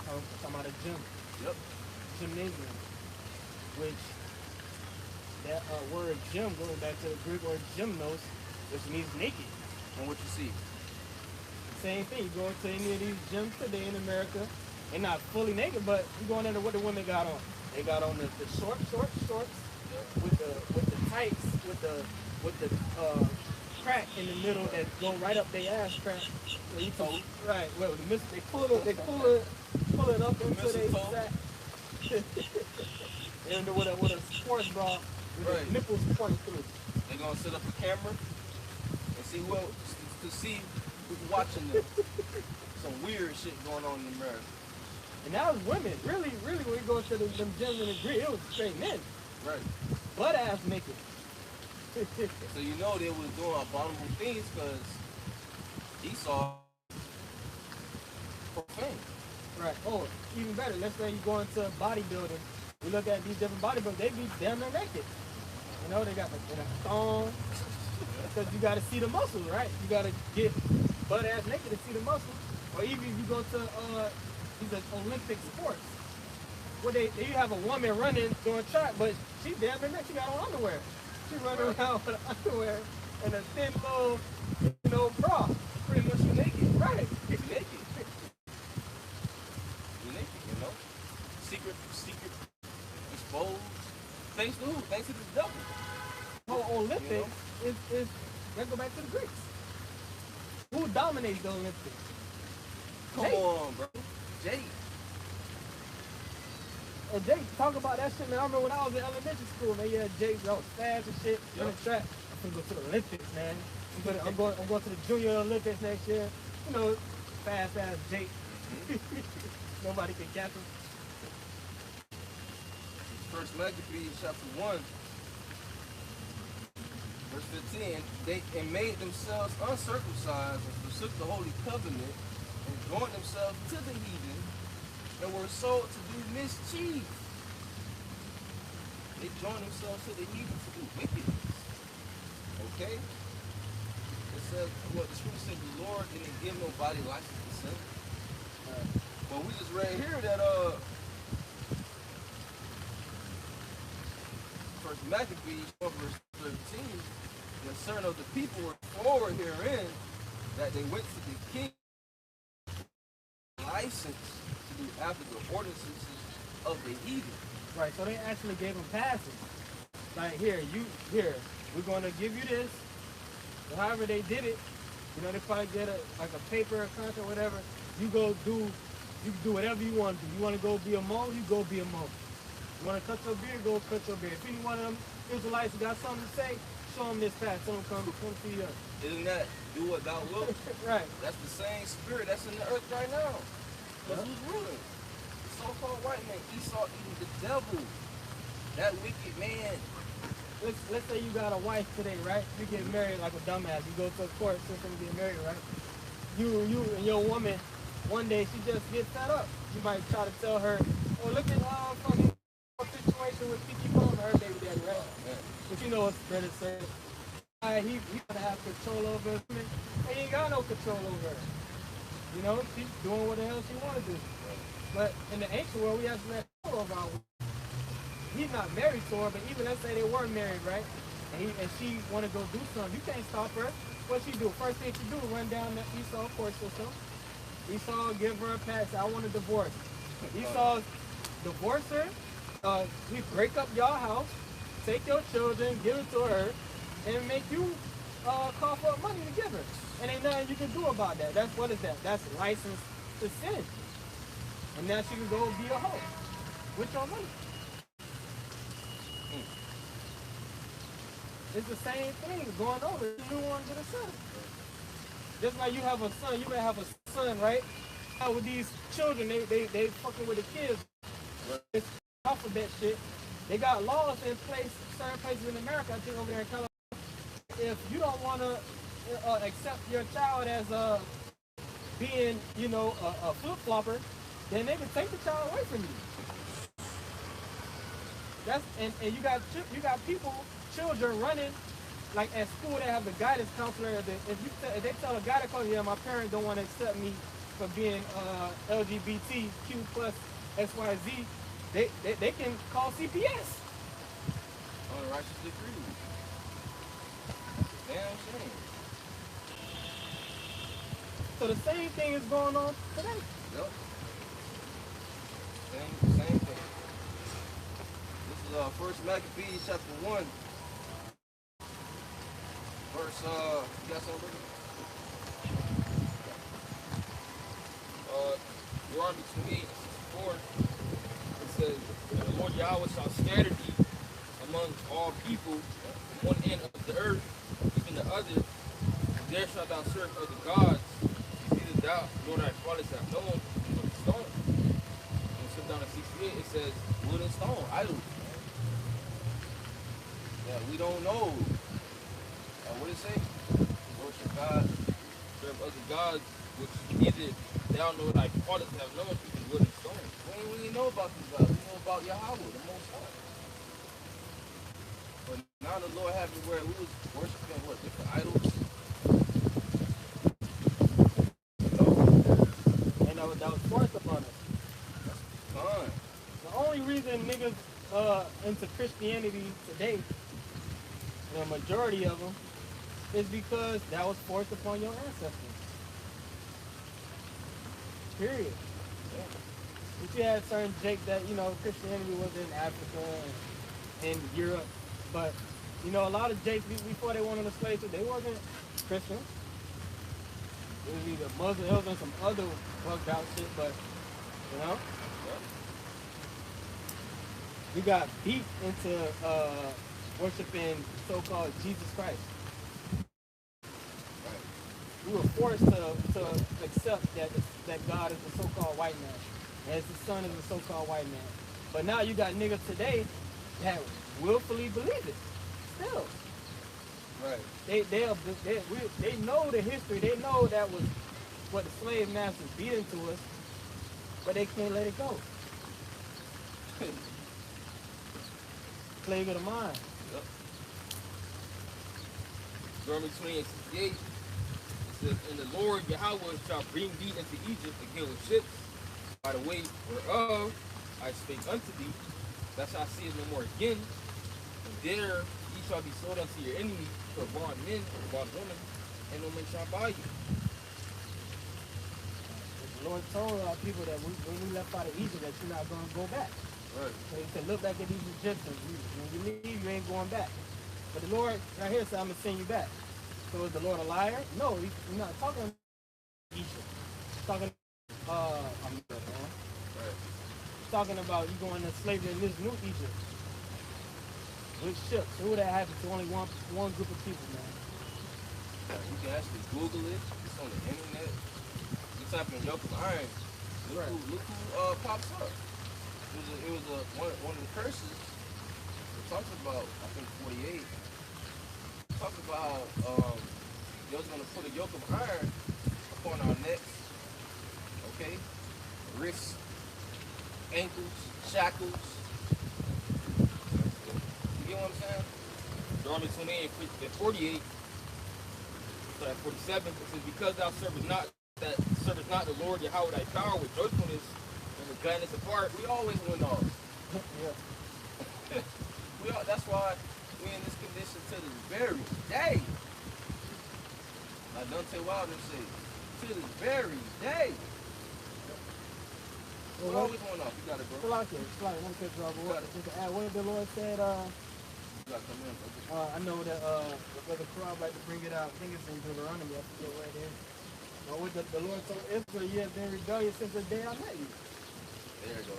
S2: Talking about a gym.
S3: Yep.
S2: Gymnasium. Which that word gym, going back to the Greek word gymnos, which means naked.
S3: And what you see?
S2: Same thing. You go into any of these gyms today in America, they're not fully naked, but you go in there to what the women got on. They got on the shorts
S3: Yep.
S2: with the tights with the crack in the middle that go right up their ass crack. So you can, right. Well, they pull it up into their sack. And with a sports bra with
S3: Right.
S2: the nipples pointing through.
S3: They're gonna set up a camera and see who's watching them. Some weird shit going on in America.
S2: And that was women. Really, when we go to them gyms and agree, it was straight men.
S3: Right.
S2: Butt ass naked.
S3: So you know they was doing abominable things because Esau profane.
S2: Right. Oh, even better. Let's say you go into bodybuilding. You look at these different bodybuilders, they be damn near naked. You know, they got a thong. Because you got to see the muscles, right? You got to get butt ass naked to see the muscles. Or even if you go to these Olympic sports, where they have a woman running doing track, but she damn near naked. She got on underwear. She running around with underwear and a thin little bra.
S3: Pretty much you naked.
S2: Right.
S3: You're naked. You're naked, you know? Secret exposed. Thanks to who? Thanks to the devil.
S2: Whole Olympics is let's go back to the Greeks. Who dominated the Olympics?
S3: Come
S2: Jake.
S3: on, bro. Jake.
S2: And Jake, talk about that shit, man. I remember when I was in elementary school, man. Yeah, Jake, I was fast and shit.
S3: Yep.
S2: Running track. I'm gonna go to the Olympics, man. I'm going to the Junior Olympics next year. You know, fast ass Jake. Nobody can catch him.
S3: First Maccabees chapter 1, verse 15. They made themselves uncircumcised and forsook the holy covenant and joined themselves to the heathen and were sold to do mischief. They joined themselves to the heathen to do wickedness. Okay? It says, what the scripture said, the Lord didn't give nobody license to sin. Well, we just read here that First Maccabees 1 verse 13, that certain of the people were forward herein that they went to the king license to do after the ordinances of the heathen.
S2: Right, so they actually gave him passes. Like, here, we're going to give you this. However they did it, you know, they probably get a paper, a contract, whatever. You can do whatever you want to do. You want to go be a monk, you go be a monk. You want to cut your beard, go cut your beard. If any one of them Israelites who got something to say, show them this pass. Tell them come see us.
S3: Isn't that do what thou wilt?
S2: Right.
S3: That's the same spirit that's in the earth right now. That's who's ruling. The so-called white man, Esau eating the devil. That wicked man.
S2: Let's say you got a wife today, right? You get married like a dumbass. You go to a court, since I'm getting married, right? You and your woman, one day she just gets fed up. You might try to tell her, oh, look at fucking situation with Kiki Bone, her baby daddy, right? But you know it's better said. He gonna have control over her. He ain't got no control over her. You know, she's doing what the hell she wanna do. But in the ancient world, we have to let her over our. He's not married to her, but even let's say they were married, right? And she wanna go do something, you can't stop her. What she do? First thing she do, run down the Esau court system. Esau give her a pass. I want a divorce. Esau divorce her. We break up y'all house, take your children, give it to her, and make you call for money to give her. And ain't nothing you can do about that. That's what is that? That's license to sin. And now she can go be a hoe with your money. It's the same thing going on with the new one with a son. Just like you have a son, you may have a son, right? Now with these children, they fucking with the kids. It's alphabet shit. They got laws in place, certain places in America, I think over there in California. If you don't want to accept your child as being, you know, a flip-flopper, then they can take the child away from you. That's and you got people, children running, like at school they have the guidance counselor. If they tell a guidance counselor, yeah, my parents don't want to accept me for being LGBTQ plus XYZ, they can call CPS.
S3: Unrighteous decree. Damn shame.
S2: So the same thing is going on today.
S3: Yep. Same thing. This is First Maccabees chapter 1. Verse you got something? Deuteronomy 28:64. It says, and the Lord Yahweh shall scatter thee among all people from one end of the earth, even the other. There shalt thou serve other gods. Neither thou nor thy fathers have known of stone. And sit down at 68, it says wood and stone, idols. Yeah, we don't know. What it say? Worship God, serve other gods, which neither thou nor thy fathers have known, even wood and stone. We ain't really know about these gods. We know about Yahweh, the Most High. But now the Lord have it where we was worshiping what, different idols.
S2: And that was forced upon us.
S3: That's fun.
S2: The only reason niggas into Christianity today, the majority of them, is because that was forced upon your ancestors. Period. Yeah. But you had certain Jake that, you know, Christianity was in Africa and in Europe. But, you know, a lot of Jakes, before they went on the slave trade, they wasn't Christian. It was either Muslim, it was on some other bugged out shit, but, you know? Yeah. We got beat into worshiping so-called Jesus Christ. We were forced to accept that God is the so-called white man, as the son is the so-called white man. But now you got niggas today that willfully believe it. Still,
S3: right?
S2: They know the history. They know that was what the slave masters beat into us, but they can't let it go. Plague of the mind.
S3: Yep. Deuteronomy 28:68. It says, and the Lord Yahweh shall bring thee into Egypt again with ships, by the way whereof I spake unto thee, thou shalt see it no more again. And there ye shall be sold unto your enemies for bondmen, for bondwomen, and no man shall buy you.
S2: The Lord told our people that when we left out of Egypt that you're not going to go back.
S3: Right.
S2: So he said, look back at these Egyptians. When you leave, you ain't going back. But the Lord right here said, I'm going to send you back. So is the Lord a liar? No, he's not talking about Egypt. He's talking I'm good, man.
S3: Right.
S2: He's talking about you going to slavery in this new Egypt. With ships. Who would that happen to only one group of people, man?
S3: You can actually Google it. It's on the internet. You type in yoke of iron. Look who pops up. It was one of the curses. It talks about, I think 48. Talk about they was gonna put a yoke of iron upon our necks, okay, wrists, ankles, shackles. You get what I'm saying?
S1: Deuteronomy 28 and 48, so at 47, it says, because thou servest not the Lord Yahweh thy power with joyfulness and with gladness of heart.
S3: We always win off.
S2: Yeah.
S3: That's why we in this condition to this very day. Like Dante Wilder said, to this very day. We always win off. You got it, bro.
S2: Still out there. Still out there. One quick drop. What did the Lord said?
S3: You got to come in, bro.
S2: I know that Brother Crowd like to bring it out. I think it's in Deuteronomy. I forget where it is. But what the Lord told Israel, you have been rebellious since the day I met you.
S3: There you go.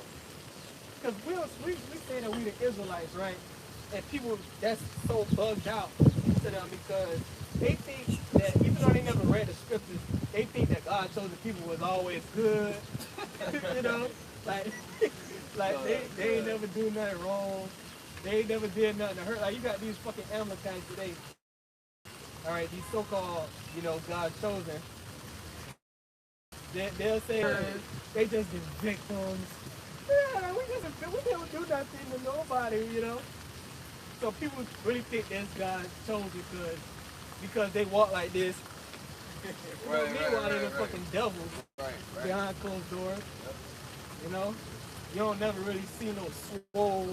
S2: Because we say that we the Israelites, right? And people, that's so bugged out to them because they think that even though they never read the scriptures, they think that God chose the people was always good. You know? Like they ain't never do nothing wrong. They ain't never did nothing to hurt. Like you got these fucking Amalekites today. Alright, these so-called, God chosen. They'll say they just get victims. Yeah, we never do nothing to nobody, So people really think that's God chose because they walk like this. Meanwhile, they're the fucking devils behind closed doors. Yep. You don't never really see no swole.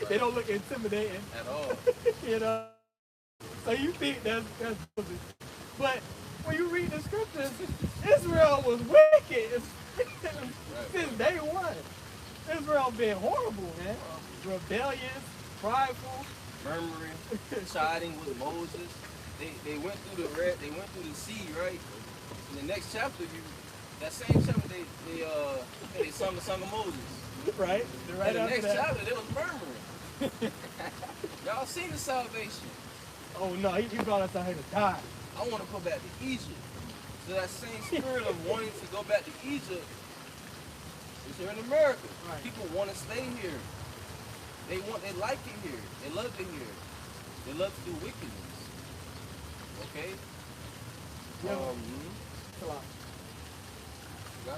S2: They don't look intimidating
S3: at all.
S2: So you think that's but when you read the scriptures, Israel was wicked since day one. Israel been horrible, man. Rebellious, prideful,
S3: murmuring, siding with Moses. They went through the sea, right? In the next chapter, that same chapter they sung the song of Moses.
S2: Right.
S3: In the next chapter, they was murmuring. Y'all seen the salvation?
S2: Oh no, he brought us out here to die.
S3: I want to go back to Egypt. So that same spirit of wanting to go back to Egypt is here in America. Right. People want to stay here. They like it here. They love it here. They love to do wickedness. Okay?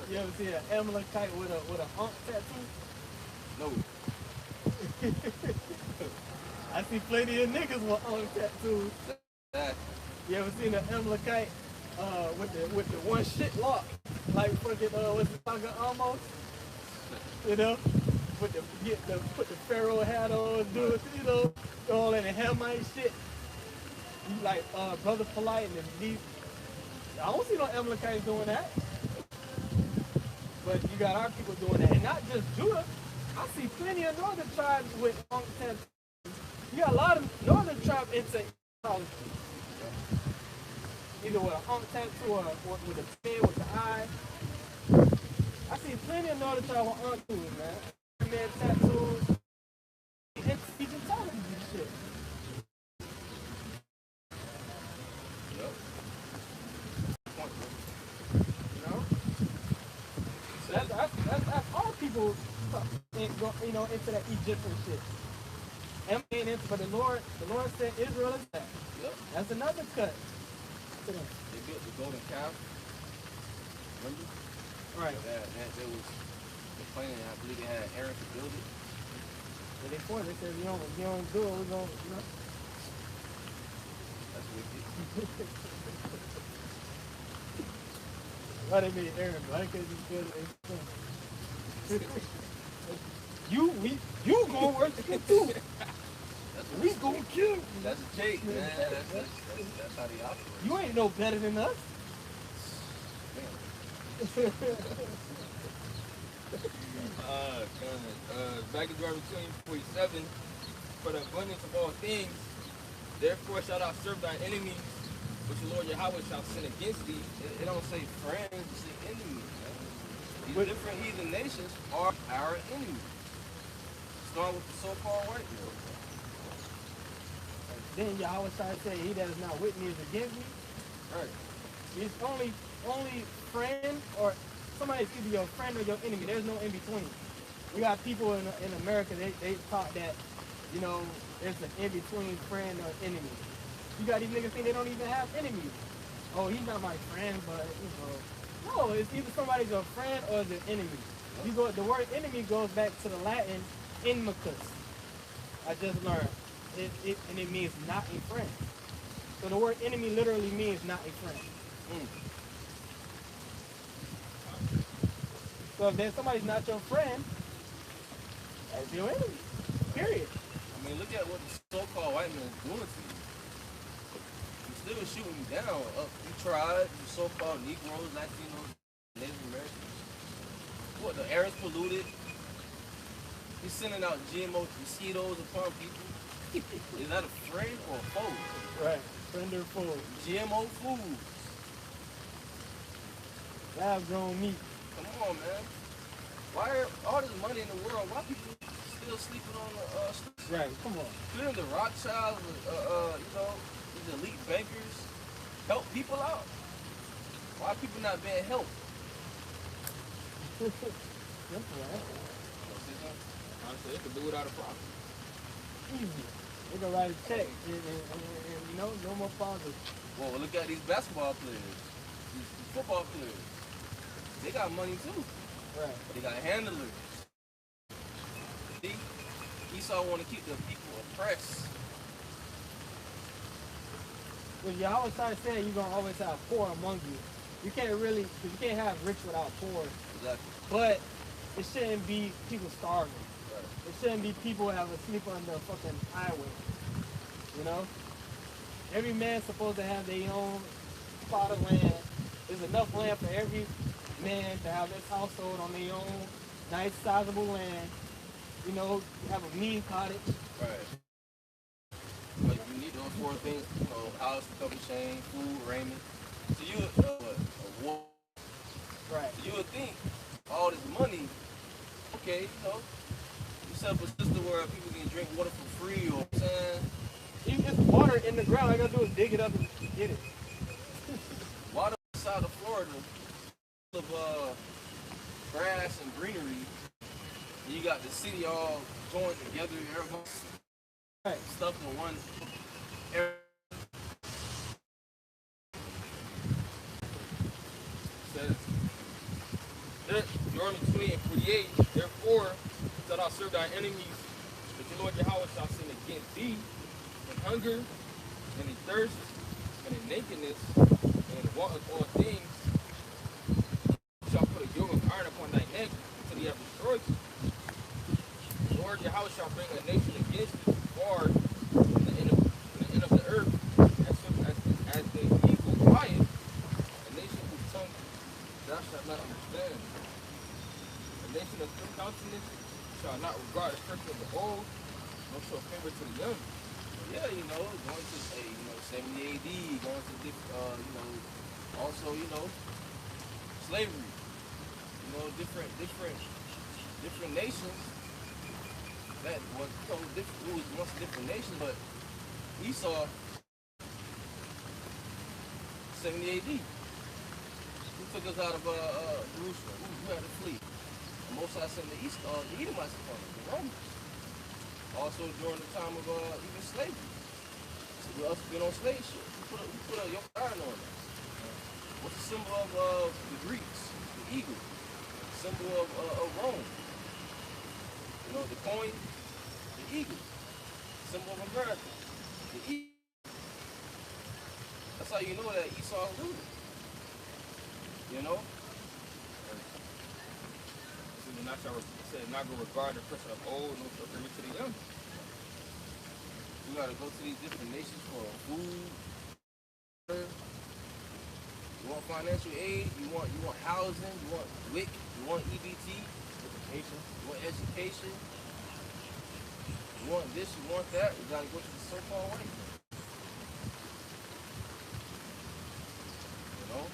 S2: You ever see an Amalekite with a hump tattoo?
S3: No.
S2: I see plenty of niggas with hump tattoos. You ever seen an Amalekite with the one shit lock? Like fucking what's the song almost? Put the pharaoh hat on, do it, all in the Hamite shit. Like Brother Polite and these. I don't see no Amalekites doing that. But you got our people doing that. And not just Judah. I see plenty of northern tribes with hump tattoos. You got a lot of northern tribes into idolatry. Either with a hump tattoo or with a pin with the eye. I see plenty of northern tribes with hump tattoos, man. Man tattoos. He's intelligent and shit.
S3: Yep.
S2: That's all people, into that Egyptian shit. But the Lord said Israel is that.
S3: Yep.
S2: That's another cut.
S3: They built the golden calf. Remember?
S2: Right.
S3: They was complaining. I believe they had Aaron to build it.
S2: But they said, if you don't do it, we're going to,
S3: That's wicked.
S2: Why they made Aaron? Why because he's good at his You gonna work too. We gonna kill you.
S3: That's a take, man. That's how they operate.
S2: You ain't no better than us.
S1: Back to Deuteronomy 20:47. For the abundance of all things, therefore shalt thou serve thy enemies, which the Lord Yahweh shall send against thee.
S3: It don't say friends, it say enemies. These different heathen nations are our enemies. Starting with the so-called white man.
S2: Then Yahweh say, he that is not with me is against me.
S3: Right.
S2: It's only friend or somebody's either your friend or your enemy. There's no in between. We got people in America, they taught that, there's an in-between friend or enemy. You got these niggas think they don't even have enemies. Oh, he's not my friend, but, no, it's either somebody's a friend or their enemy. You go. The word enemy goes back to the Latin inimicus. I just learned. And it means not a friend. So the word enemy literally means not a friend.
S3: Mm.
S2: So if there's somebody's not your friend, that's your enemy. Period.
S3: I mean, look at what the so-called white man is doing to you. He's still shooting you down. You tried, you so-called Negroes, Latinos, Native Americans. What, the air is polluted. He's sending out GMO mosquitoes upon people. Is that a friend or a foe?
S2: Right. Friend or foe.
S3: GMO foods.
S2: Lab-grown meat.
S3: Come on, man. Why are all this money in the world? Why people still sleeping on the streets?
S2: Right. Come on.
S3: Couldn't the Rothschilds, you know, these elite bankers help people out? Why are people not being helped?
S2: Simple, right?
S1: Honestly, they could do without a problem.
S2: Easy. They can write a check and you know, no more pauses.
S3: Well, look at these basketball players, these football players. They got money too.
S2: Right.
S3: They got handlers. See? Esau want to keep the people oppressed.
S2: Well, you always try to say you're going to always have poor among you. You can't really, because you can't have rich without poor.
S3: Exactly.
S2: But it shouldn't be people starving.
S3: Right.
S2: It shouldn't be people having to sleep on the fucking highway. You know? Every man's supposed to have their own plot of land. There's enough land for every man to have his household on their own nice, sizable land. You know, you have a mean cottage.
S3: Right. But you need those four things, you know, house, cover, shame, food, raiment. So you a war.
S2: Right.
S3: So you would think all this money, okay, you know, you set up a system where people can drink water for free, or what I'm saying.
S2: Even if it's water in the ground, all you gotta do is dig it up and get it.
S3: Water inside of Florida, full of grass and greenery. And you got the city all joined together, everybody
S2: Right.
S3: stuff in one area.
S1: Says, Deuteronomy 20 and 48, therefore, shalt thou serve thy enemies, that the Lord Yahweh shall send against thee in hunger, and in thirst, and in nakedness, and in want of all things. Thou shalt put a yoke of iron upon thy neck until he have destroyed you. The Lord Yahweh shall bring a nation against you far from the end of the earth, as swift as the eagle flieth, a nation whose tongue thou shalt not understand. A nation of three countenance shall not regard the person of the old, nor show favor to the young.
S3: Yeah, you know, going to say, you know, 70 AD, going to you know, also, you know, slavery. You know, different nations that was, you know, different, it was once different nations, but Esau 70 AD. Who took us out of Jerusalem? Who had to flee? The Most High sent the Edomites upon us, the Romans. Also during the time of even slavery. So we also been on slave ship. We put a yoke iron on us. What's the symbol of the Greeks? The eagle. Symbol of Rome. You know, the coin, the eagle. Symbol of America, the eagle. That's how you know that Esau looted. You know?
S1: It said not going to regard the person of old, nor show favor to the young.
S3: You gotta go to these different nations for food. You want financial aid, you want housing, you want WIC, you want EBT,
S2: Education.
S3: you want education, you want this, you want that, you gotta go to the so-called white man. You know?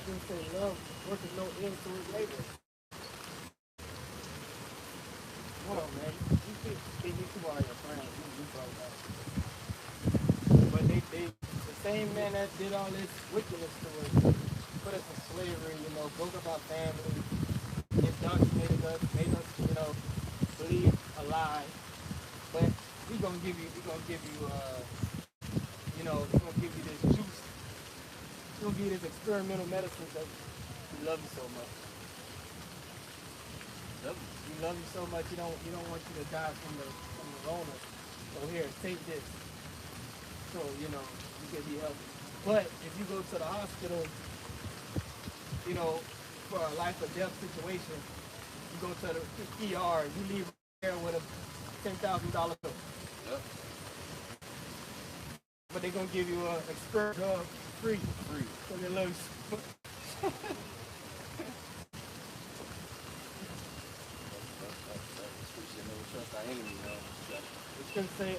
S2: People say love working no ill to his labor. Hold on, man. You think these people are your friends. You probably not. But they, the same man that did all this wickedness to us, put us in slavery, you know, broke up our family, indoctrinated us, made us, you know, believe a lie. But we're gonna give you, you know, we're gonna give you this juice. We're gonna give you this experimental medicine that we love you so much.
S3: love you.
S2: You love you so much, you don't want you to die from the Rona. So here, take this. So, you know, you can be healthy. But if you go to the hospital, you know, for a life or death situation, you go to the ER, you leave there with a $10,000 bill.
S3: Yep.
S2: But they're gonna give you an express drug free.
S3: Free.
S2: So they lose.
S3: That's what you never trust our enemy, you know.
S2: It's gonna say,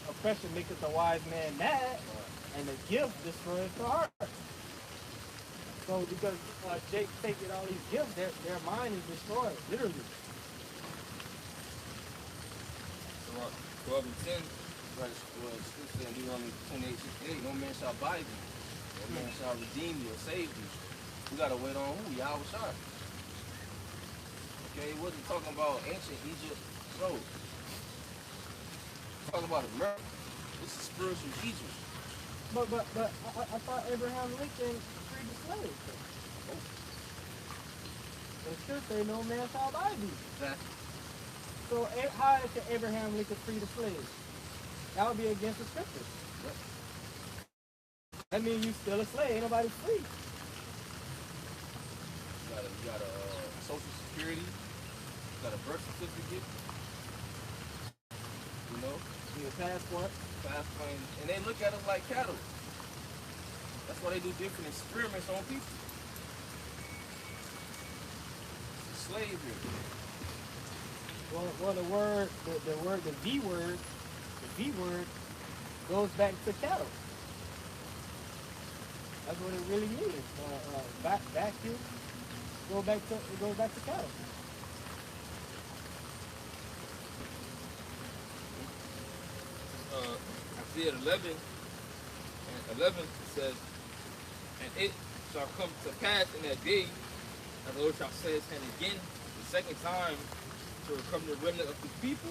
S2: oppression maketh a wise man mad, and the gift destroys the heart. So because they taking all these gifts, their mind is destroyed, literally.
S1: Sirach 12 and 10.
S3: Right, well, scripture in Deuteronomy 28:68, no man shall buy thee, no man shall redeem thee or save thee. We gotta wait on who? Yahweh Shai. Okay, it wasn't talking about ancient Egypt. No. Talking about America. This is spiritual Egypt.
S2: But I thought Abraham Lincoln freed the slaves.
S3: Oh.
S2: The scripture say no man shall buy thee.
S3: Exactly.
S2: So how can Abraham Lincoln free the slaves? That would be against the scriptures.
S3: Yep.
S2: That means you still a slave. Ain't nobody free.
S3: You got a social security. You got a birth certificate. You know,
S2: Your passport.
S3: and they look at us like cattle. That's why they do different experiments on people. It's a slave here.
S2: Well, the V word goes back to cattle. That's what it really means. Vacuum goes back to cattle.
S1: Isaiah 11 and 11 says, and it shall come to pass in that day, as the Lord shall say his hand again, the second time, to recover the remnant of his people,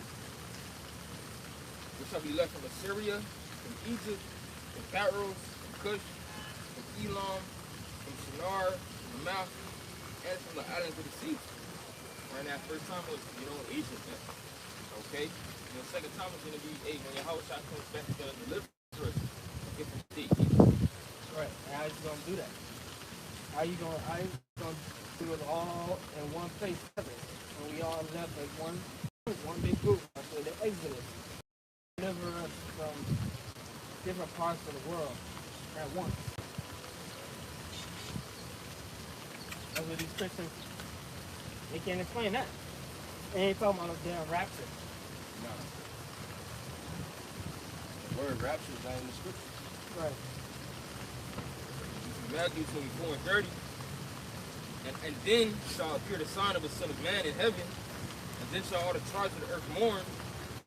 S1: which shall be left from Assyria, from Egypt, from Pharaoh, from Cush, from Elam, from Shinar, from the mouth, and from the islands of the sea. Right now, first time was, Egypt. Okay? And the second time is going to be, when Yahweh Shai comes back to deliver us, get from Egypt.
S2: Right. And how you gonna do that? How you gonna do it all in one place together? And we all left as one big group after the Exodus. Deliver us from different parts of the world at once. That's what these Christians, they can't explain that. They ain't talking about no damn rapture.
S3: No. The word rapture is not in the scripture.
S2: Right.
S1: Matthew 24 and 30. And then shall appear the sign of the Son of Man in heaven, and then shall all the tribes of the earth mourn.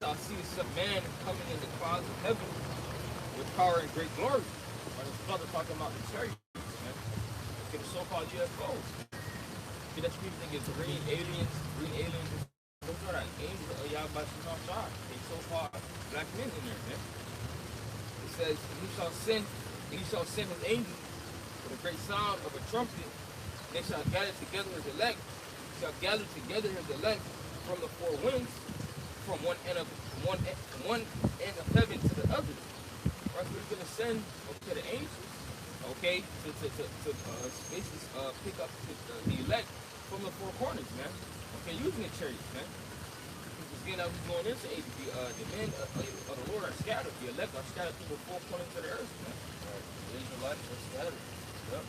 S1: Shall see the Son of Man coming in the clouds of heaven with power and great glory. Or this brother talking about the chariots, man. Look at the so-called UFOs. See, that people think it's green aliens. Those are like angels of Yahweh Shai. They so-called black men in there, man. It says, he shall send his angels with a great sound of a trumpet. They shall gather together his elect. From the four winds, from one end of heaven to the other. Right, so he's gonna send to the angels, okay, to basically pick up the elect from the four corners, man. Okay, using the chariots, man. Because again, I was going into the men of the Lord are scattered. The elect are scattered through the four corners of the earth, man.
S3: Right. The Israelites are scattered. Yep.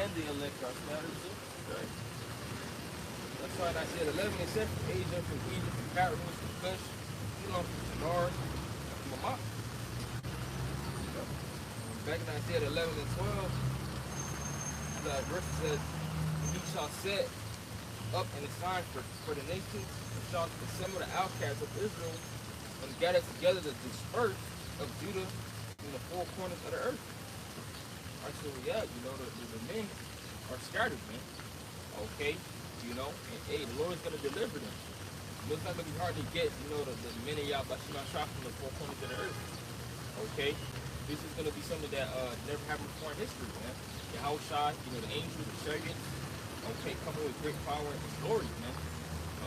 S3: And the elect are scattered too.
S1: Right. That's why I said 11 and 7 from Asia, from Egypt, from Pharaoh, from Cush, Elam, from Shinar, from Mamah. Back in Isaiah 11 and 12, the verse says, he shall set up in a sign for the nations, and shall assemble the outcasts of Israel, and gather together the dispersed of Judah in the four corners of the earth. Alright, so yeah, the men are scattered, man. Okay, and hey, the Lord's gonna deliver them. It's not gonna be hard to get, the men of Yahweh Shai from the four corners of the earth. Okay, this is gonna be something that never happened before in history, man. Yahweh Shai, the angels, the chariots, okay, coming with great power and glory, man.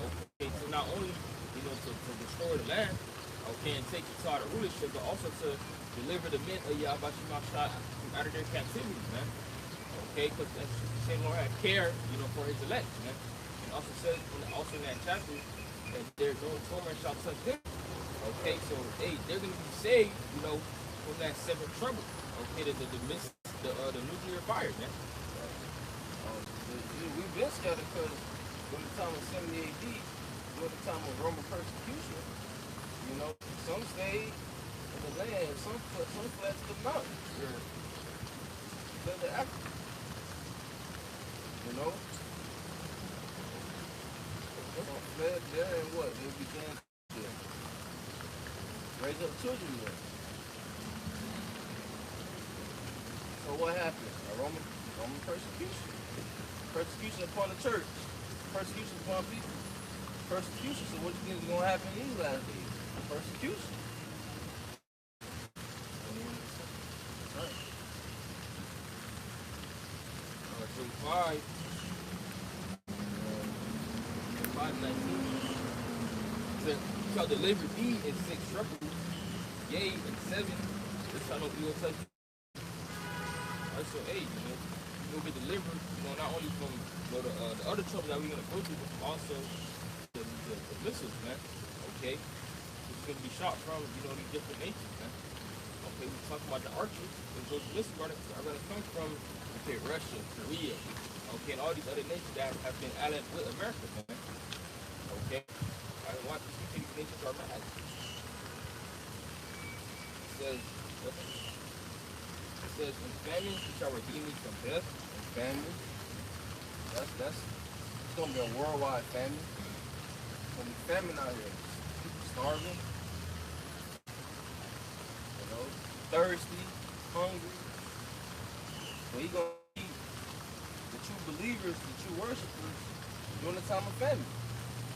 S1: Okay, so not only, to destroy the land, okay, and take it to the rulership, but also to deliver the men of Yahweh from out of their captivity, man. Okay, because the same Lord had care, for his elect, man. And also says, also in that chapter, that there's no torment shall touch them. Okay, so hey, they're gonna be saved, from that seventh trouble. Okay, the nuclear fire, man.
S3: We've been scattered because during the time of 70 AD, during the time of Roman persecution, some stayed in the land, some fled to the mountains, fled to Africa. Some fled there and what? They began to raise up children there. So what happened? A Roman persecution. Persecution upon the church. Persecution upon people. Persecution. So what do you think is going to happen in these last days? Persecution. Right.
S1: 5, 5:19. Said, shall deliver thee in 6 troubles, yea, in 7, this shall no evil touch you. Alright, so 8, you'll get delivered, not only from the other trouble that we're going to go through, but also the missiles, man. Okay? It's going to be shot from, these different nations, man. Okay, we're talking about the archers, and those missiles are going to come from, okay, Russia, Korea, okay, and all these other nations that have been allied with America, man. Okay? I don't want these nations are mad. It says, in famine, you shall redeem me from death.
S3: In famine. It's going to be a worldwide famine. It's going to be famine out here. People starving. Thirsty, hungry. So he's going to eat the true believers, the true worshipers during the time of famine.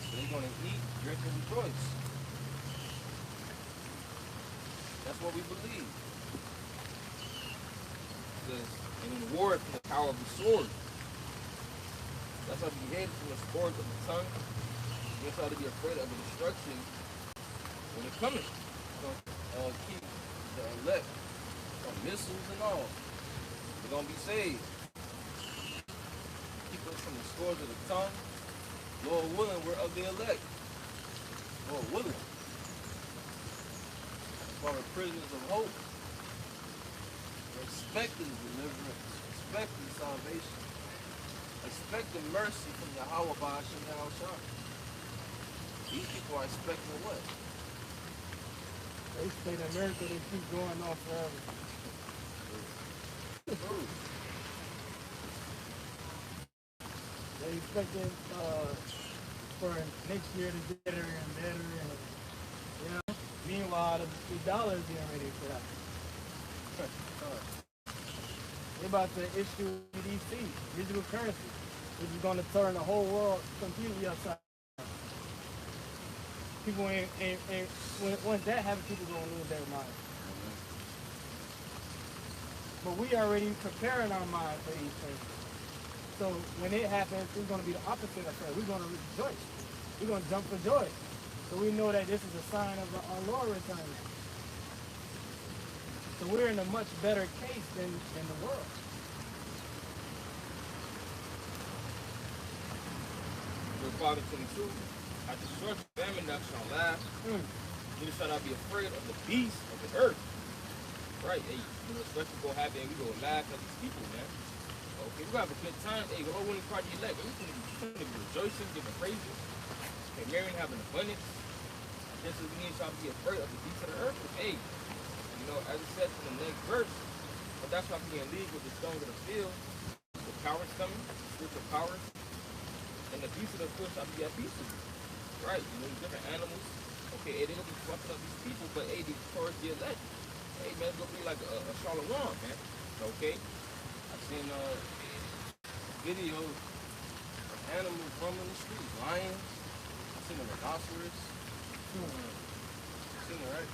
S3: So they're going to eat, drink, and rejoice. That's what we believe.
S1: And in war from the power of the sword. That's how to be hated from the sword of the tongue. That's how to be afraid of the destruction when it's coming.
S3: Keep the elect from missiles and all. We're going to be saved. Keep us from the swords of the tongue. Lord willing, we're of the elect. Lord willing. That's why we're prisoners of hope. We're expecting deliverance. Expecting salvation. Expecting mercy from Yahweh Ba'ashem Yahushua. These people are expecting what?
S2: They say the miracle they keep going on forever. They expecting for next year to get better and better, and meanwhile the dollar is getting ready for that. They're about to issue EDC, digital currency, which is going to turn the whole world completely upside down. People once that happens, people are going to lose their mind. But we already preparing our mind for these things. So when it happens, it's going to be the opposite effect. We're going to rejoice. We're going to jump for joy. So we know that this is a sign of our Lord returning. So we're in a much better case than the world.
S1: Verse 5 and 22. At the short famine thou shalt laugh, neither shalt thou be afraid of the beasts of the earth. Right, hey, especially go happen and we go laugh at these people, man. Okay, we're gonna have a good time. Hey, the whole winning party elect, we're gonna be rejoicing, giving praises. Okay, marrying, having abundance. Just as we need y'all to be afraid of the beasts of the earth. Hey, as it says in the next verse, but that's why we can leave with the stones of the field, the powers coming, spiritual powers, and the beasts of the field shall be at peace with you. Right, these different animals. Okay, they're gonna be fucking up these people, but hey, these towards the elect. Hey man, it's gonna be like a Charlemagne, man. Okay? I've seen videos of animals roaming the streets. Lions. I've seen a rhinoceros. I've seen it, right?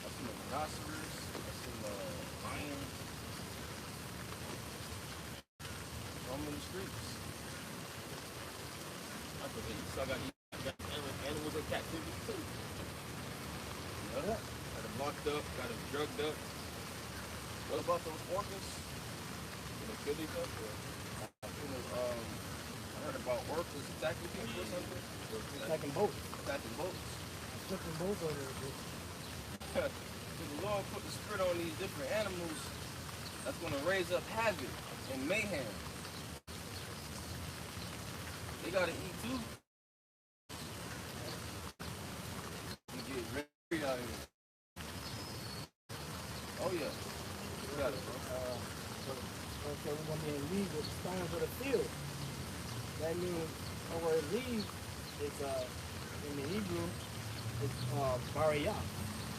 S1: I've seen a rhinoceros. I've seen lions.
S3: roaming the streets.
S1: I forget. You still got animals in captivity too.
S3: Yeah.
S1: Got them locked up, got them drugged up.
S3: What about those orcas?
S1: Do they kill each other?
S3: I heard about orcas attacking people or something.
S2: Attacking boats.
S3: Attacking boats.
S2: Flipping boats over there.
S3: So the Lord put the spirit on these different animals that's going to raise up havoc and mayhem. They got to eat too. You get ready out here. Oh yeah. We got it, bro.
S2: Okay, we're going to be in league with the stones of the field. That means the word league is, in the Hebrew, it's barayah,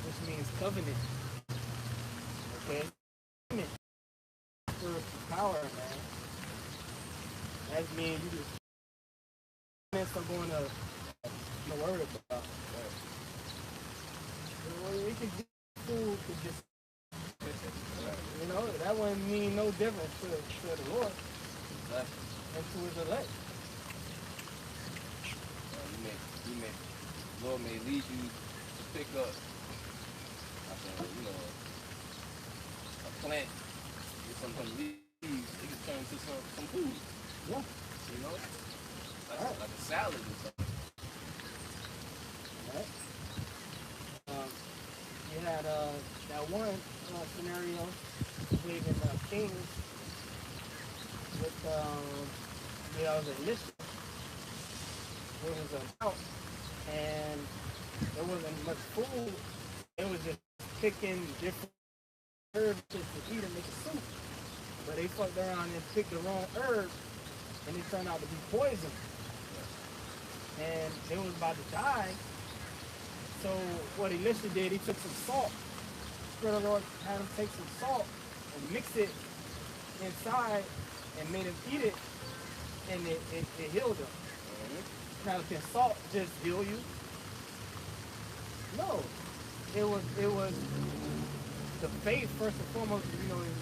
S2: which means covenant. Okay? Covenant. Spiritual power, man. That means you just are going to no word about. We could get food to just, you know, that wouldn't mean no difference to the Lord and to his elect.
S3: Lord may lead you to pick up, a plant with some leaves. It can turn into some food.
S2: Yeah.
S3: You know, like a salad or something.
S2: Right. You had that one scenario, I believe in Kings, with I was at Lisbon, where it was an out, and there wasn't much food. It was just picking different herbs to eat and make a soup. But they fucked around and picked the wrong herb, and it turned out to be poison. And they was about to die. So what Elisha did, he took some salt. The Spirit of the Lord had him take some salt and mix it inside and made him eat it, and it healed him. Now, can salt just heal you? No. It was the faith first and foremost,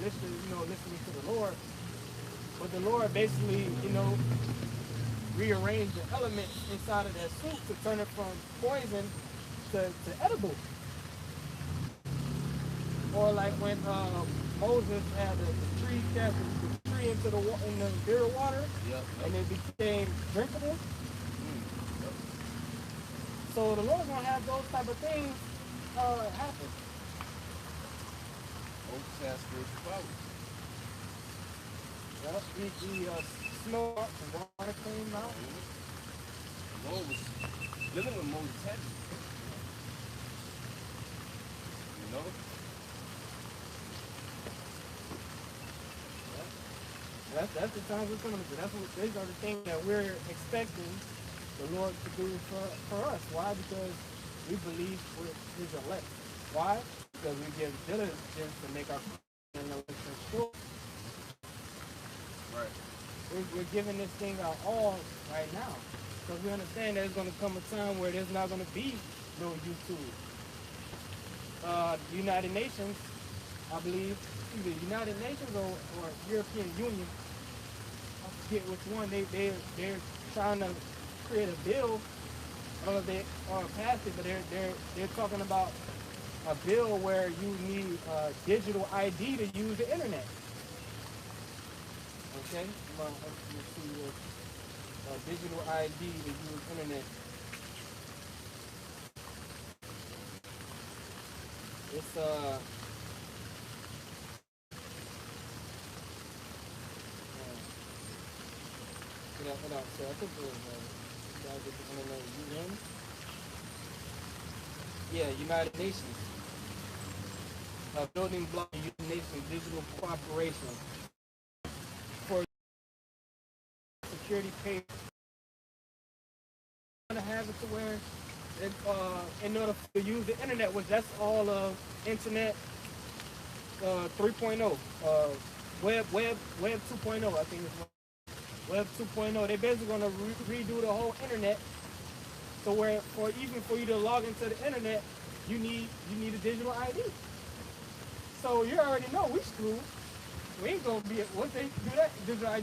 S2: listening to the Lord. But the Lord basically, rearranged the elements inside of that soup to turn it from poison to edible. Or like when Moses had the tree cast the tree into the bitter water, and it became drinkable. So the Lord's gonna have those type of things happen.
S3: Moses has spiritual power.
S2: Yep, he smelled up and water came out.
S3: The Lord was living with Moses heavy. You know?
S2: That's the times we're coming to. These are the things that we're expecting the Lord to do for us. Why? Because we believe with his elect. Why? Because we give diligence to make our election sure.
S3: Right.
S2: We're giving this thing our all right now. Because we understand there's going to come a time where there's not going to be no YouTube. The United Nations, I believe, either United Nations or European Union, I forget which one, they're trying to create a bill, or they passed it, but they're talking about a bill where you need digital ID to use the internet. Okay, let's see digital ID to use internet. It's hold on, so I think it was UN. Yeah, United Nations. Building block United Nations digital cooperation for security pay. To have it to where in order to use the internet, which that's all of internet 3.0, web 2.0, I think it's web 2.0. They're basically going to redo the whole internet. So where even for you to log into the internet, you need a digital ID. So you already know we screwed. We ain't gonna be, once they do that,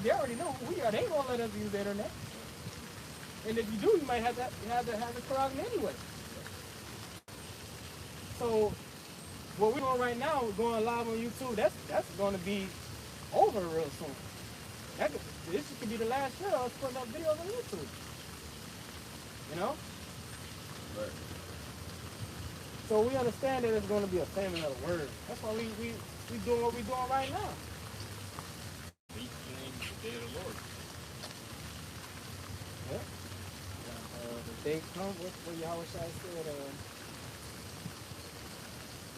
S2: they already know who we are. They ain't gonna let us use the internet. And if you do, you might have to corral them anyway. So what we're doing right now, we're going live on YouTube. That's going to be over real soon. This could be the last year of us putting up videos on YouTube. You know?
S3: Right.
S2: So we understand that it's going to be a famine of the word. That's why we doing what we're doing right now.
S1: The day of the Lord.
S2: Yeah. The day comes, what Yahweh Shai said,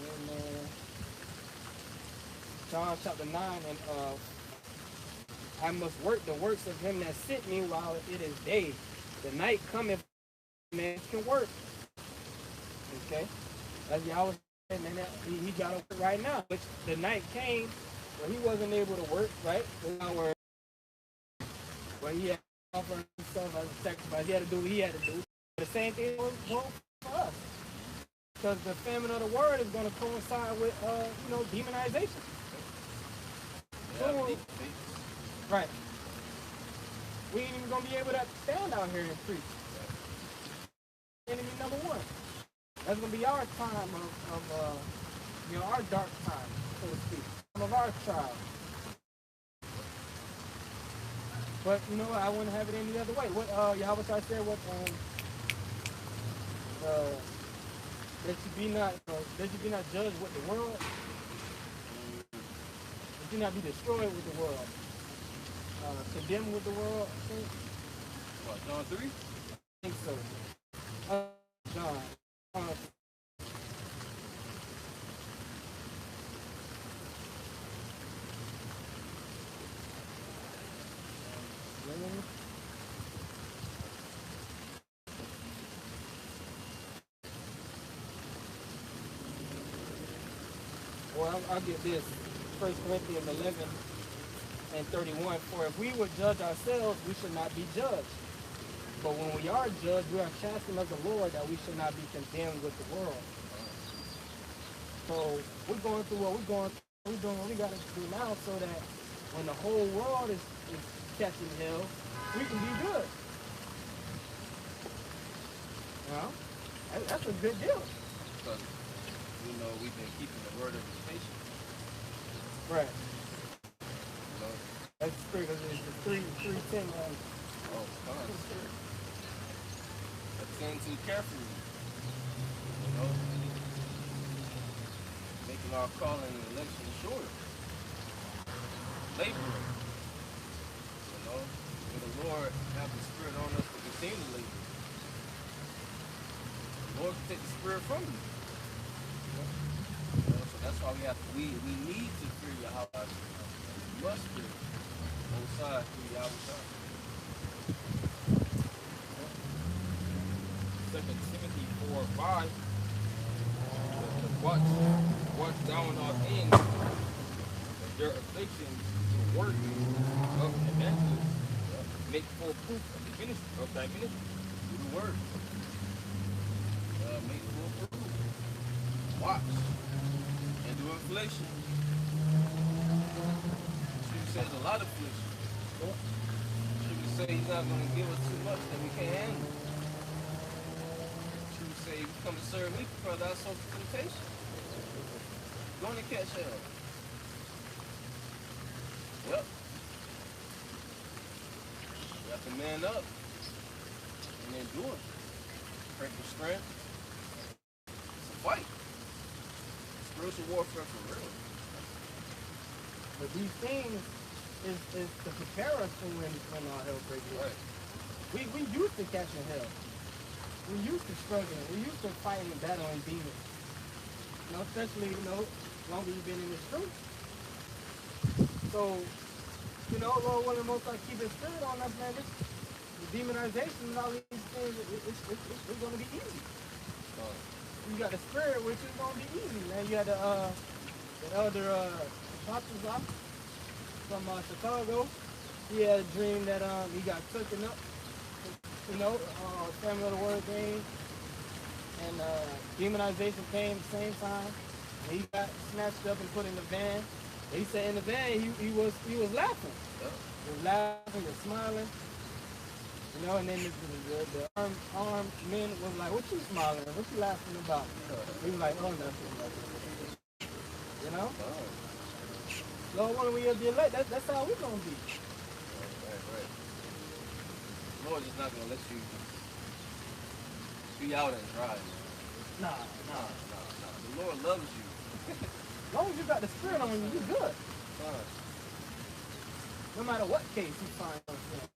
S2: in John chapter 9, and I must work the works of him that sent me while it is day. The night cometh, man can work. Okay? That's Yahweh said, man, he got to work right now. Which the night came where he wasn't able to work, right? Where he had to offer himself as a sacrifice. He had to do what he had to do. The same thing was for us. Because the famine of the word is going to coincide with, demonization. So, right. We ain't even going to be able to stand out here and preach. Enemy number one. That's going to be our time of our dark time, so to speak. Some of our trials. But, I wouldn't have it any other way. What, Yahweh Shai said, that you be not judged with the world, that you not be destroyed with the world, condemned with the world. I think.
S3: What, John 3?
S2: I think so. John. Well, I'll get this. 1 Corinthians 11 and 31. For if we would judge ourselves, we should not be judged. But when we are judged, we are chastened of the Lord, that we should not be condemned with the world. So we're going through what we're going through. We're doing what we got to do now, so that when the whole world is catching hell, we can be good. That's a good deal.
S3: Because we've been keeping the word of his patience.
S2: Right. That's true, because it's the 3:10.
S3: Oh, fine. Attend to carefully. Making our calling and election shorter. Laboring. May the Lord have the Spirit on us to continue to labor. The Lord can take the Spirit from you. So that's why we need to fear Yahweh. We must fear both sides through Yahweh.
S1: 2 Timothy 4:5. Watch thou in all things, that their afflictions to work of evangelists make full proof of the ministry of thy ministry.
S3: Do the work. Make full proof. Watch. And do inflation. Scripture says a lot of affliction. Scripture say he's not going to give us too much that we can't handle. Scripture say, if you come to serve me, prepare thy soul for temptation. Going to catch hell. Yep. You have to man up and endure. Pray for strength. It's a fight. Spiritual warfare for real.
S2: But these things is to prepare us for when our hell breaks loose.
S3: Right.
S2: We used to catching hell. We used to struggling. We used to fighting and battling demons. Especially, longer you've been in this truth. So, Lord willing, most I keep his spirit on us, man. The demonization and all these things, it's going to be easy. You got the spirit, which is going to be easy, man. You had the elder Apostle from Chicago. He had a dream that he got taken up, family of the word came, and demonization came at the same time. And he got snatched up and put in the van, He said in the van he was laughing.
S3: Yeah.
S2: He was laughing and smiling. You know, and then the armed men was like, what you smiling at? What you laughing about? He was like, oh, nothing. You know? Lord, when we be elect, that's how we going to be.
S3: Right. The Lord is not going to let you be out and dry, man.
S2: Nah.
S3: The Lord loves you.
S2: As long as you got the Spirit on you, you're good. No matter what case you find yourself.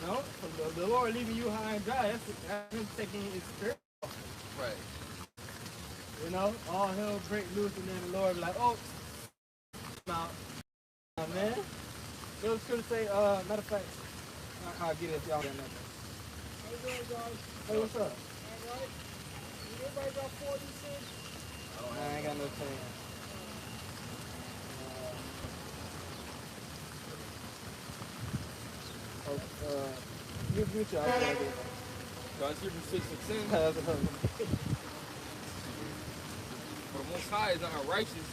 S2: You know? So the Lord leaving you high and dry, that's him taking his Spirit off.
S3: Right.
S2: You know? All hell break loose and then the Lord be like, oh, I'm out. Man. So it's good to say, matter of fact, I'll get it if y'all got nothing.
S4: How you doing, guys?
S2: Hey, what's up?
S4: All right. Everybody got 40 cents?
S2: I ain't got no chance. You y'all.
S1: God's given 6 and 10. For the Most High is not unrighteous.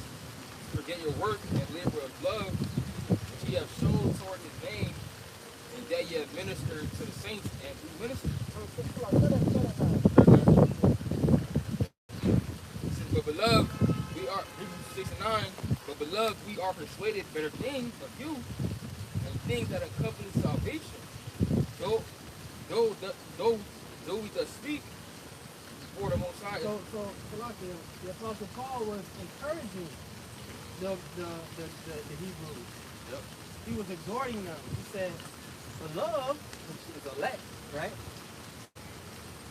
S1: Forget your work and labor of love, which ye have shown toward his name, and that ye have ministered to the saints and who minister. But beloved, we are, Hebrews 6 and 9, but beloved, we are persuaded better things of you, and things that accompany salvation. Though we thus speak before the Most High.
S2: So like the Apostle Paul was encouraging the Hebrews.
S3: Yep.
S2: He was exhorting them. He said, beloved, which is elect, right?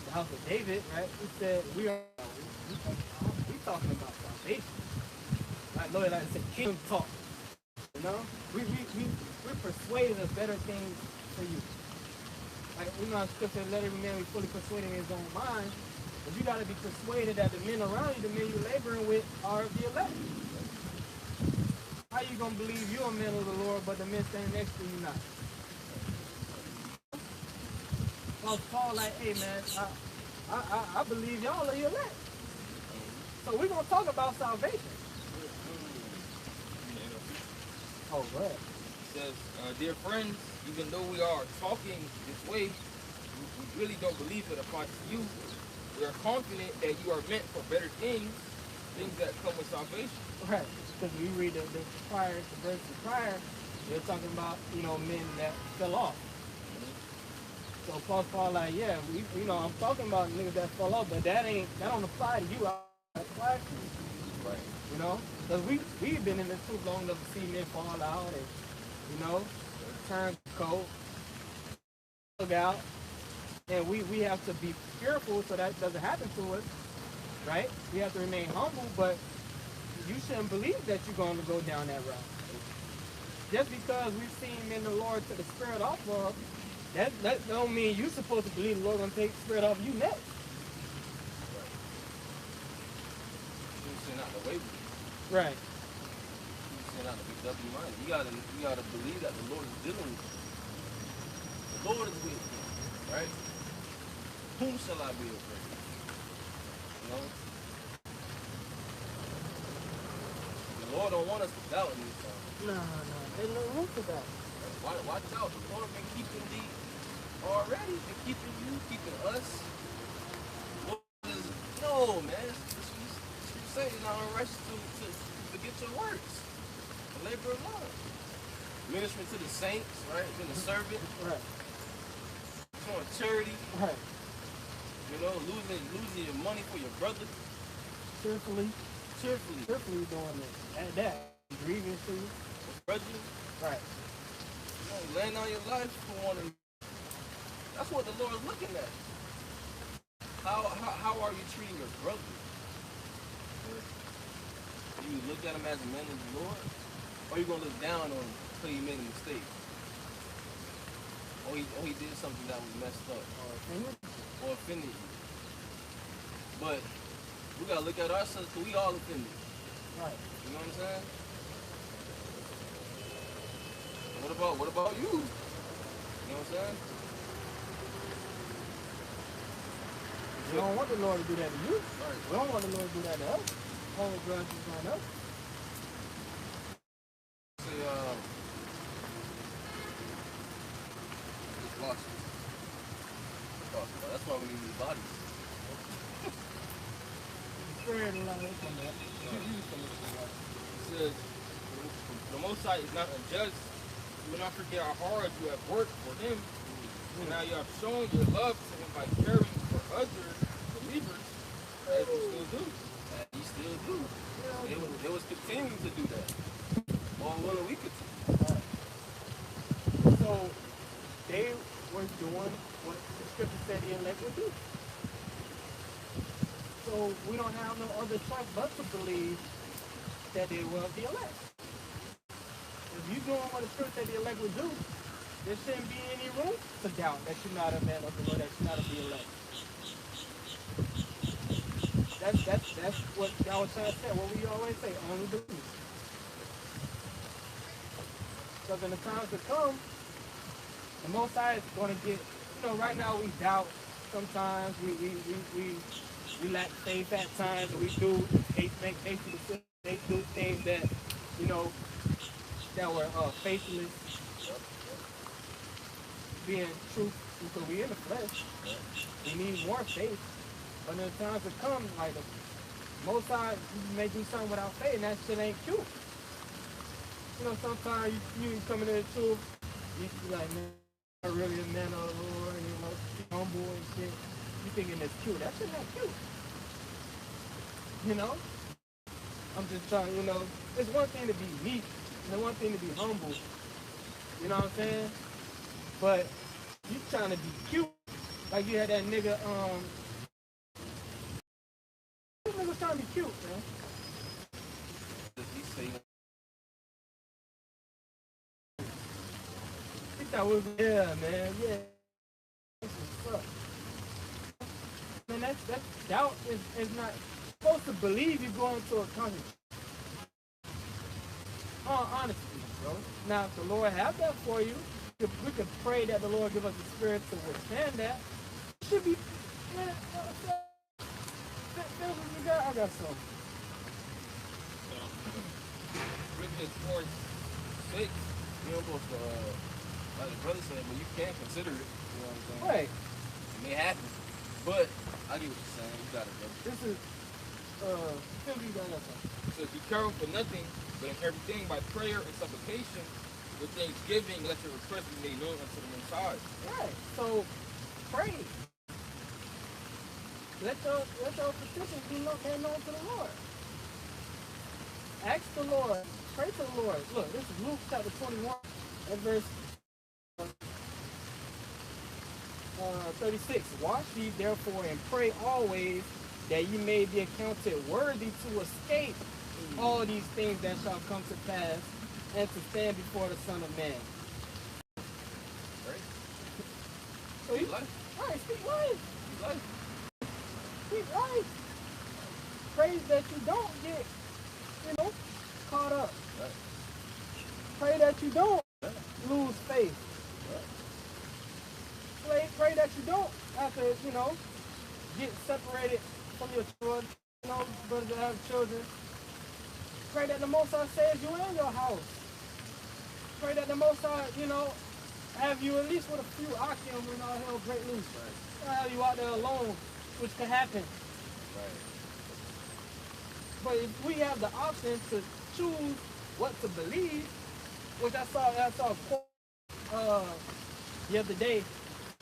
S2: The house of David, right? He said, we talking about salvation. Like Lord, like I said, kingdom talk. You know? We're persuaded of better things for you. Like we know scripture, let every man be fully persuaded in his own mind. But you gotta be persuaded that the men around you, the men you're laboring with, are the elect. How you gonna believe you're a man of the Lord, but the men standing next to you not? Well, Paul like, hey man, I believe y'all are the elect. So we're gonna talk about salvation. Oh, right.
S1: It says, dear friends, even though we are talking this way, we really don't believe it applies to you. We are confident that you are meant for better things that come with salvation.
S2: Right. Because we read the verses prior, they're talking about, men that fell off. So Paul like, yeah, I'm talking about niggas that fell off, but that don't apply to you. That apply to you.
S3: Right.
S2: Because we've been in this too long enough to see men fall out and, turn cold, look out, and we have to be fearful so that doesn't happen to us, right? We have to remain humble, but you shouldn't believe that you're going to go down that route. Just because we've seen men the Lord take the Spirit off of, that don't mean you're supposed to believe the Lord going to take the Spirit off of you next. Right.
S3: Not to be double-minded. You gotta believe that the Lord is dealing with you. The Lord is with you, right? Whom shall I be afraid? The Lord don't want us to doubt in this time.
S2: No. There's no room for that.
S3: Watch out. The Lord been keeping thee already. Been keeping you, keeping us. No, man. You say you're not unrighteous to forget your works. Labor of love. Ministering to the saints, right? Being a servant.
S2: Right.
S3: Showing charity.
S2: Right.
S3: Losing your money for your brother.
S2: Cheerfully doing this. And that. Grieving to you.
S3: Brother.
S2: Right.
S3: Laying down your life for one another. That's what the Lord is looking at. How are you treating your brother? Do you look at him as a man of the Lord? Or are you going to look down on him until he made a mistake? Or he did something that was messed up? Or offended you? But we got to look at ourselves because we all offended.
S2: Right.
S3: You know what I'm saying? What about you? You know what I'm saying?
S2: We don't want the Lord to do that to you.
S3: Right.
S2: We don't want the Lord to do that to us. Hold grudges on us. spread a lot of from that.
S1: It says, the Most High is not unjust. Do not forget how hard you have worked for him. And now you have shown your love to him by caring for other believers, as you still do.
S3: And you still do. They was continuing to do that. Or what are we continuing?
S2: So they were doing what the scripture said the elect would do. So we don't have no other choice but to believe that they were the elect. If you're doing what the scripture said the elect would do, there shouldn't be any room to doubt that you're not a man of the Lord, that you're not of the elect. That's what y'all was trying to say, what we always say, only believe. Because in the times to come, the Most High is going to get, right now we doubt sometimes, we lack faith at times, we do make hasty decisions, they do things that, that were faithless, being true, because we in the flesh, we need more faith. But in the times to come, like the Most High, you may do something without faith, and that shit ain't cute. Sometimes you come into the truth, you like, man, I'm really a man of the Lord, humble and shit. You thinking it's cute. That shit not cute. I'm just trying, it's one thing to be meek, and one thing to be humble. You know what I'm saying? But you trying to be cute. Like you had that nigga, this nigga trying to be cute, man. That was, yeah, man, yeah. That's what's up. Man, that's doubt is not supposed to believe you're going to a country. Honestly, bro. Now, if the Lord have that for you, we could pray that the Lord give us the spirit to withstand that. It should be, man, I got some.
S1: Philippians 4:6.
S3: You don't supposed to, like the brother said, but you can't consider it. You know what I'm saying?
S2: Right.
S3: It may happen, but I get what you're saying. You got it, bro.
S2: This is, Philippians got that something.
S1: It says, be careful for nothing, but in everything by prayer and supplication, with thanksgiving, let your requests be made known unto the Most High.
S2: Right. So, pray. Let your petitions be made known to the Lord. Ask the Lord. Pray to the Lord. Look, this is Luke chapter 21, and verse 36. Watch ye therefore and pray always, that ye may be accounted worthy to escape all these things that shall come to pass, and to stand before the Son of Man.
S3: Right?
S2: So you,
S3: life.
S2: Right, speak life.
S3: Speak life.
S2: Speak life. Pray that you don't get, caught up.
S3: Right.
S2: Pray that you don't lose faith. Pray that you don't have to, get separated from your children, brothers that have children. Pray that the Most High saves you in your house. Pray that the Most High, have you at least with a few oxygen when all hell break loose.
S3: Right.
S2: Not have you out there alone, which could happen.
S3: Right.
S2: But if we have the option to choose what to believe, which I saw a quote the other day, it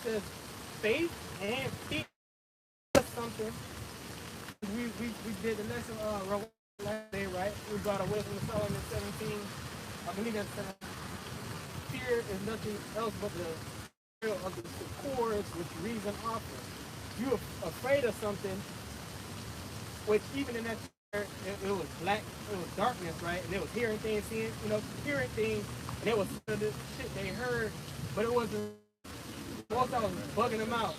S2: says faith and fear is something. We did the lesson last day, right? We brought away from the Psalm in 17. I believe that's fear is nothing else but the fear of the chords which reason offers. You're afraid of something, which even in that it was black, it was darkness, right? And they was hearing things, hearing things, and it was the shit they heard, but it wasn't. Most I was bugging them out.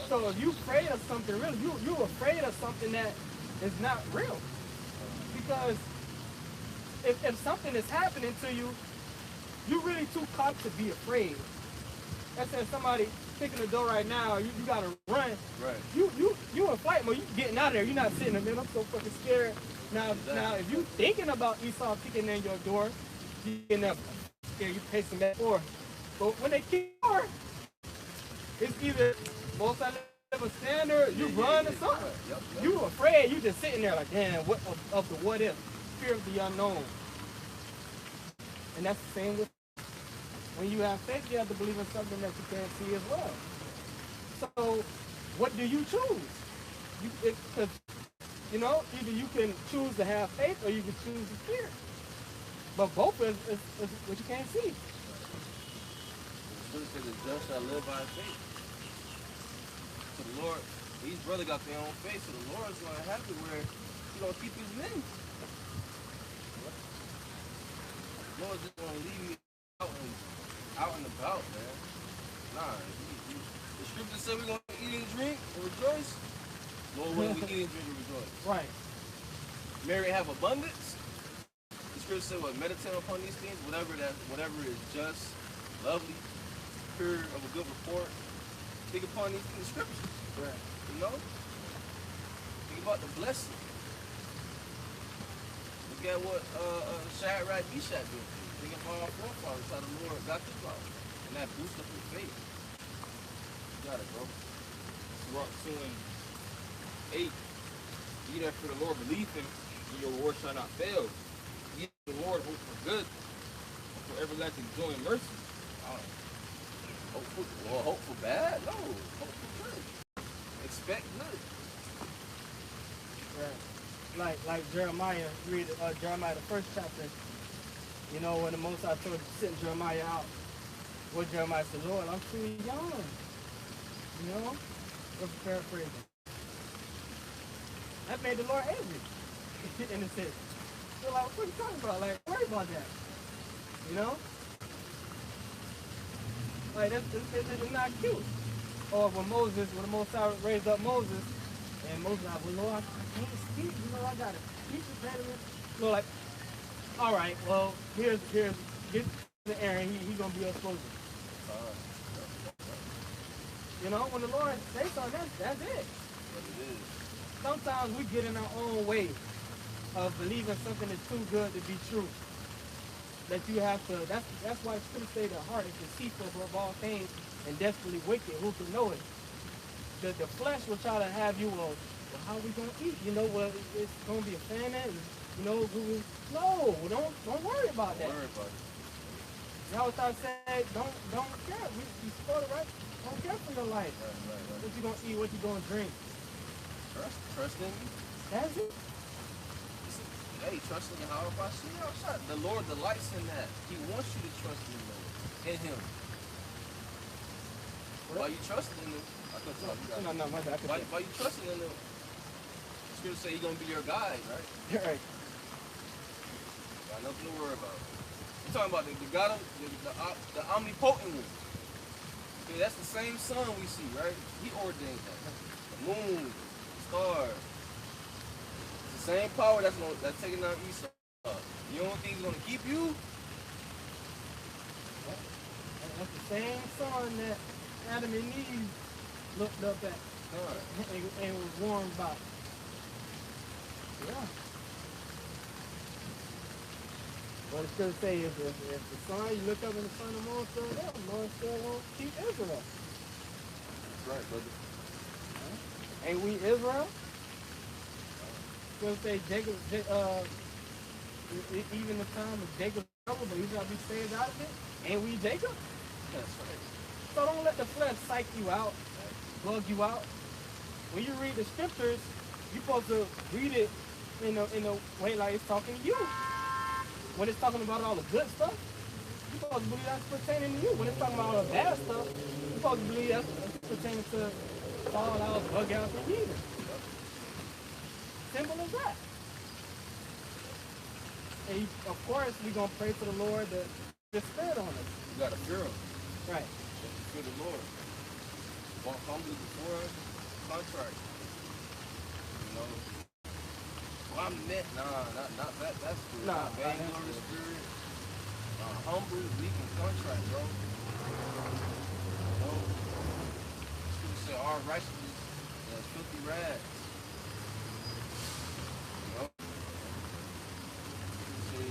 S2: So if you afraid of something, really, you afraid of something that is not real. Because if something is happening to you, you're really too caught to be afraid. That says somebody kicking the door right now, you gotta run.
S3: Right.
S2: You in flight mode, you getting out of there. You're not sitting there, man, I'm so fucking scared. Now if you thinking about Esau kicking in your door, you getting up scared, you pacing back forth. But when they kick the door, it's either both sides of a standard, you run or something.
S3: Yep.
S2: You afraid, you just sitting there like, damn, what of the what if, fear of the unknown. And that's the same with when you have faith, you have to believe in something that you can't see as well. So, what do you choose? Because, either you can choose to have faith or you can choose to fear. But both is what you can't see.
S3: The scripture says the just shall live by faith. So the Lord, these brothers got their own faith, so the Lord's going to have it where He's going to keep His men. The Lord's just going to leave me out and about, man. Nah, the scripture said we're going to eat and drink and rejoice. Lord, when we eat and drink and rejoice.
S2: Right.
S3: Mary have abundance. The scripture said, "What meditate upon these things, whatever is just, lovely, pure, of a good report. Think upon these things." Scriptures,
S2: Right.
S3: Think about the blessing. Look at what Shadrach, Meshach did. Think about our forefathers, how the Lord got them out, and that boosts up your faith. You got it, bro.
S1: Rock 2 and 8. Ye that fear the Lord, believe Him, and your reward shall not fail. Ye the Lord, hope for good, and for everlasting joy and mercy.
S3: Hope for bad? No. Hope for good. Expect good.
S2: Right. Like Jeremiah, read Jeremiah the 1st chapter. When the Most High told sent Jeremiah out, what Jeremiah said, Lord, I'm too young. What's the paraphrasing? That made the Lord angry. In a sense. So like, what are you talking about? Like, worry about that. Like, it's not cute. Or when the Most High raised up Moses, and Moses like, well, Lord, I can't speak. I got a speech impediment. Lord, like, all right, well, get to Aaron. He gonna be your spokesman. When the Lord says something, that's it. Sometimes we get in our own way of believing something is too good to be true. That you have to. That's why Scripture say the heart is deceitful above all things and desperately wicked. Who can know it? The flesh will try to have you. Well, how are we gonna eat? It's gonna be a famine. No, don't worry about that.
S3: Don't worry about it.
S2: Y'all start saying, don't care. We spoil it, right? Don't care for your life.
S3: Right.
S2: What you gonna eat? What you gonna drink?
S3: Trust in me.
S2: That's it.
S3: Hey, trust in how if I see you outside. The Lord delights in that. He wants you to trust in the Lord, in Him. While you trusting in Him,
S2: No, my bad.
S3: While you trusting in Him, the Scripture say He's gonna be your guide, right?
S2: Right.
S3: Got nothing to worry about. We're talking about the God of the omnipotent one. Okay, that's the same sun we see, right? He ordained that. The moon, the stars. It's the same power that's taking down Esau. You don't think He's gonna keep you?
S2: That's the same sun that Adam and Eve looked up at and was warned by. Yeah. But it's going to say if the sun, you look up and the sun and moon still there, the Lord still won't keep Israel.
S3: That's right, brother.
S2: Ain't we Israel? It's going to say Jacob, even the time of Jacob's trouble, but he shall be saved out of it. Ain't we Jacob?
S3: That's right.
S2: So don't let the flesh psych you out, bug you out. When you read the scriptures, you're supposed to read it in a way like it's talking to you. When it's talking about all the good stuff, you're supposed to believe that's pertaining to you. When it's talking about all the bad stuff, you're supposed to believe that's pertaining to fall out, bug out, and heathen. Simple as that. And of course, we're going to pray to the Lord to the Spirit on us.
S3: You gotta fear Him.
S2: Right.
S3: You have to fear the Lord. Walk humbly before Him. Contract. Well, I'm met. Not that. That's good.
S2: Nah,
S3: vainglory spirit. Humble, weak, and contrite, bro. Scripture say our righteousness is filthy rags. Say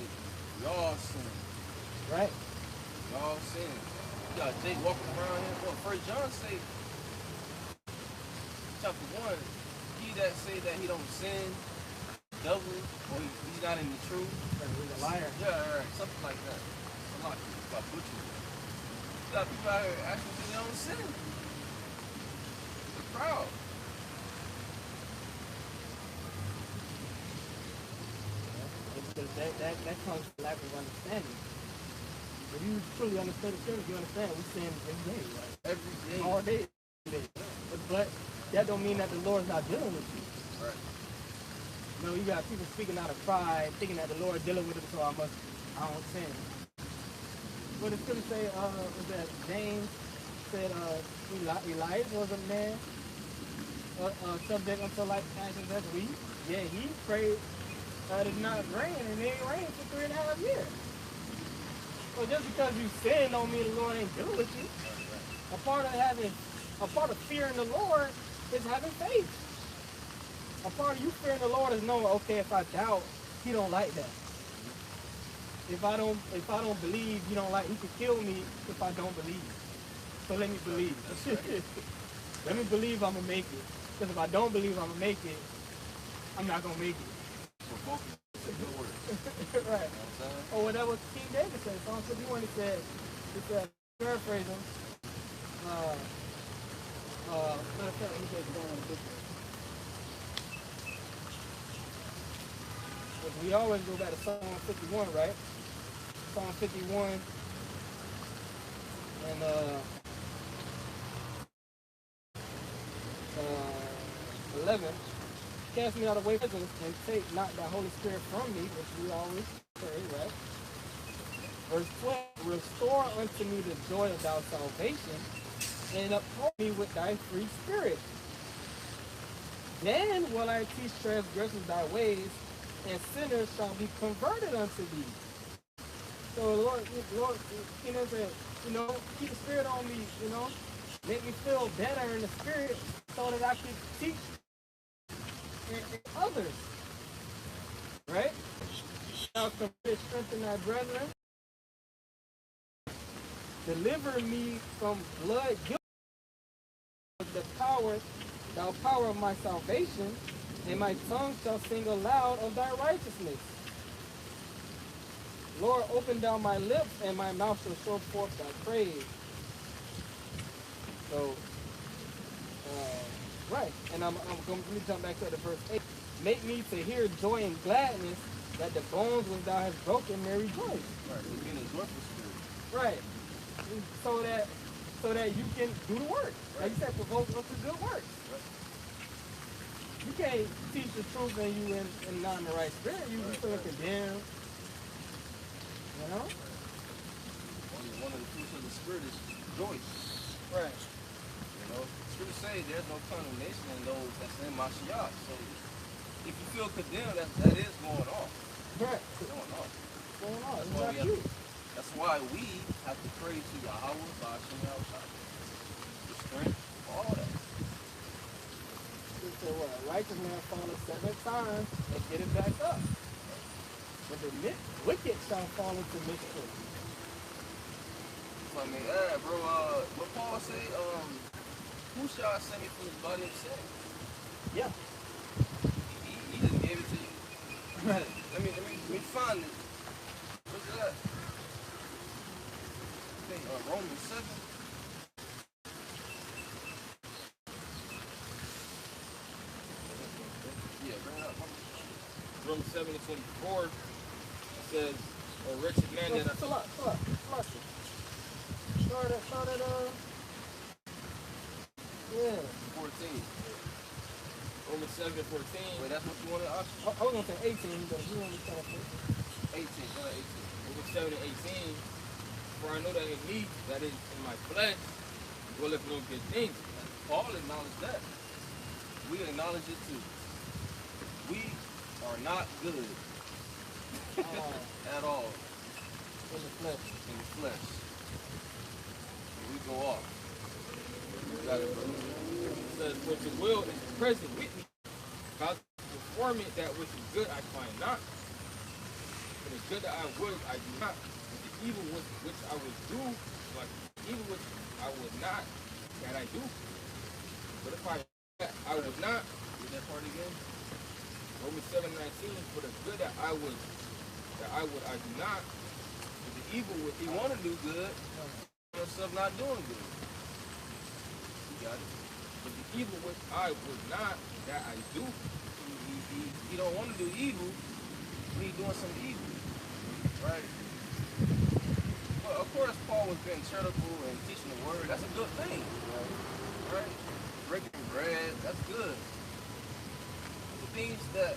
S3: we all sin.
S2: Right.
S3: We all sin. You got Jake walking around here. Well, 1 John say, chapter 1, he that say that he don't sin, devil, or he's not in the truth.
S2: He's a liar.
S3: Yeah, right, something like that. A lot of people got butchered. A lot of people out here actually think they don't sin. They're proud.
S2: Because that comes from lack of understanding. If you truly understand the scripture, you understand we sin every day, right?
S3: Every day.
S2: All day. But that don't mean that the Lord's not dealing with you.
S3: Right.
S2: You know, you got people speaking out of pride, thinking that the Lord dealing with them, so I don't sin. But the scripture say, was that James said, Elijah was a man subject unto like passions as we. Yeah, he prayed that it not rain, and it ain't rained for 3.5 years. So just because you sin don't mean the Lord ain't dealing with you. A part of fearing the Lord is having faith. A part of you fearing the Lord is knowing, okay, if I doubt, he don't like that. If I don't believe, he don't like, he could kill me if I don't believe. So let me believe. Let me believe I'm gonna make it. Because if I don't believe I'm gonna make it, I'm not gonna make it. Right. Oh, well, that was King David said. Psalm 51, he said, paraphrasing, matter of fact, let me just go on a book. We always go back to Psalm 51, right? Psalm 51 and 11. Cast me out of the way of prison and take not thy Holy Spirit from me, which we always say, right? Verse 12, restore unto me the joy of thy salvation, and uphold me with thy free spirit. Then will I teach transgressors thy ways, and sinners shall be converted unto thee. So Lord, keep the spirit on me, make me feel better in the spirit so that I can teach and others. Right? Thou comfort, strengthen thy brethren. Deliver me from blood guilt, thou power of my salvation, and my tongue shall sing aloud of thy righteousness. Lord, open thou my lips, and my mouth shall show forth thy praise. So, right, and I'm going to jump back to the verse 8. Make me to hear joy and gladness, that the bones which thou hast broken may rejoice.
S3: Right, it's being a joyful spirit.
S2: Right, so that you can do the work. Right. Like you said, provoke us to good works. Right. You can't teach the truth and you in not in the right spirit. You feel condemned. You know?
S3: One of the fruits of the spirit is joy.
S2: Right.
S3: Scripture say there's no condemnation in those that's in Mashiach. So if you feel condemned, that is going on.
S2: Right.
S3: It's going on.
S2: Going on. It's not you.
S3: That's why we have to pray to Yahweh, Bashim, Yahweh, the strength, all that.
S2: It said what? A righteous man falleth 7 times and get it back up. But the wicked shall fall into mischief.
S3: So I mean, bro, what Paul say, who shall save me from the body of sin?
S2: Yeah.
S3: He just gave it to you.
S2: Right.
S3: Let me find it. What's that? I think Romans 7. Yeah, bring it up.
S1: Romans 7 and 24. It says, "O wretched man that I..."
S2: Start at, yeah.
S3: 14.
S1: Romans 7 and 14.
S3: Wait, that's what you wanted, Osh?
S2: I was going to say 18, but you want to start at
S3: 18. Go ahead, 18.
S1: Romans 7 and 18. For I know that in me, that is in my flesh, dwelleth no good thing.
S3: Paul acknowledged that. We acknowledge it too. We are not good at all
S2: in the flesh.
S3: In the flesh. When we go off. We got it, brother.
S1: It says, "For to will is present with me, about to perform it, that which is good I find not. For the good that I would, I do not. But the evil which I would do, like the evil which I would not, that I do. But if I I would not.
S3: Read that part again.
S1: Romans 7:19. For the good that I would, I do not. For the evil which
S3: He want to do good, himself not doing good. You got it.
S1: For the evil which I would not, that I do.
S3: He don't want to do evil, but he doing some evil, right? Well, of course, Paul was being charitable and teaching the word. That's a good thing, right? Breaking bread, that's good. The things that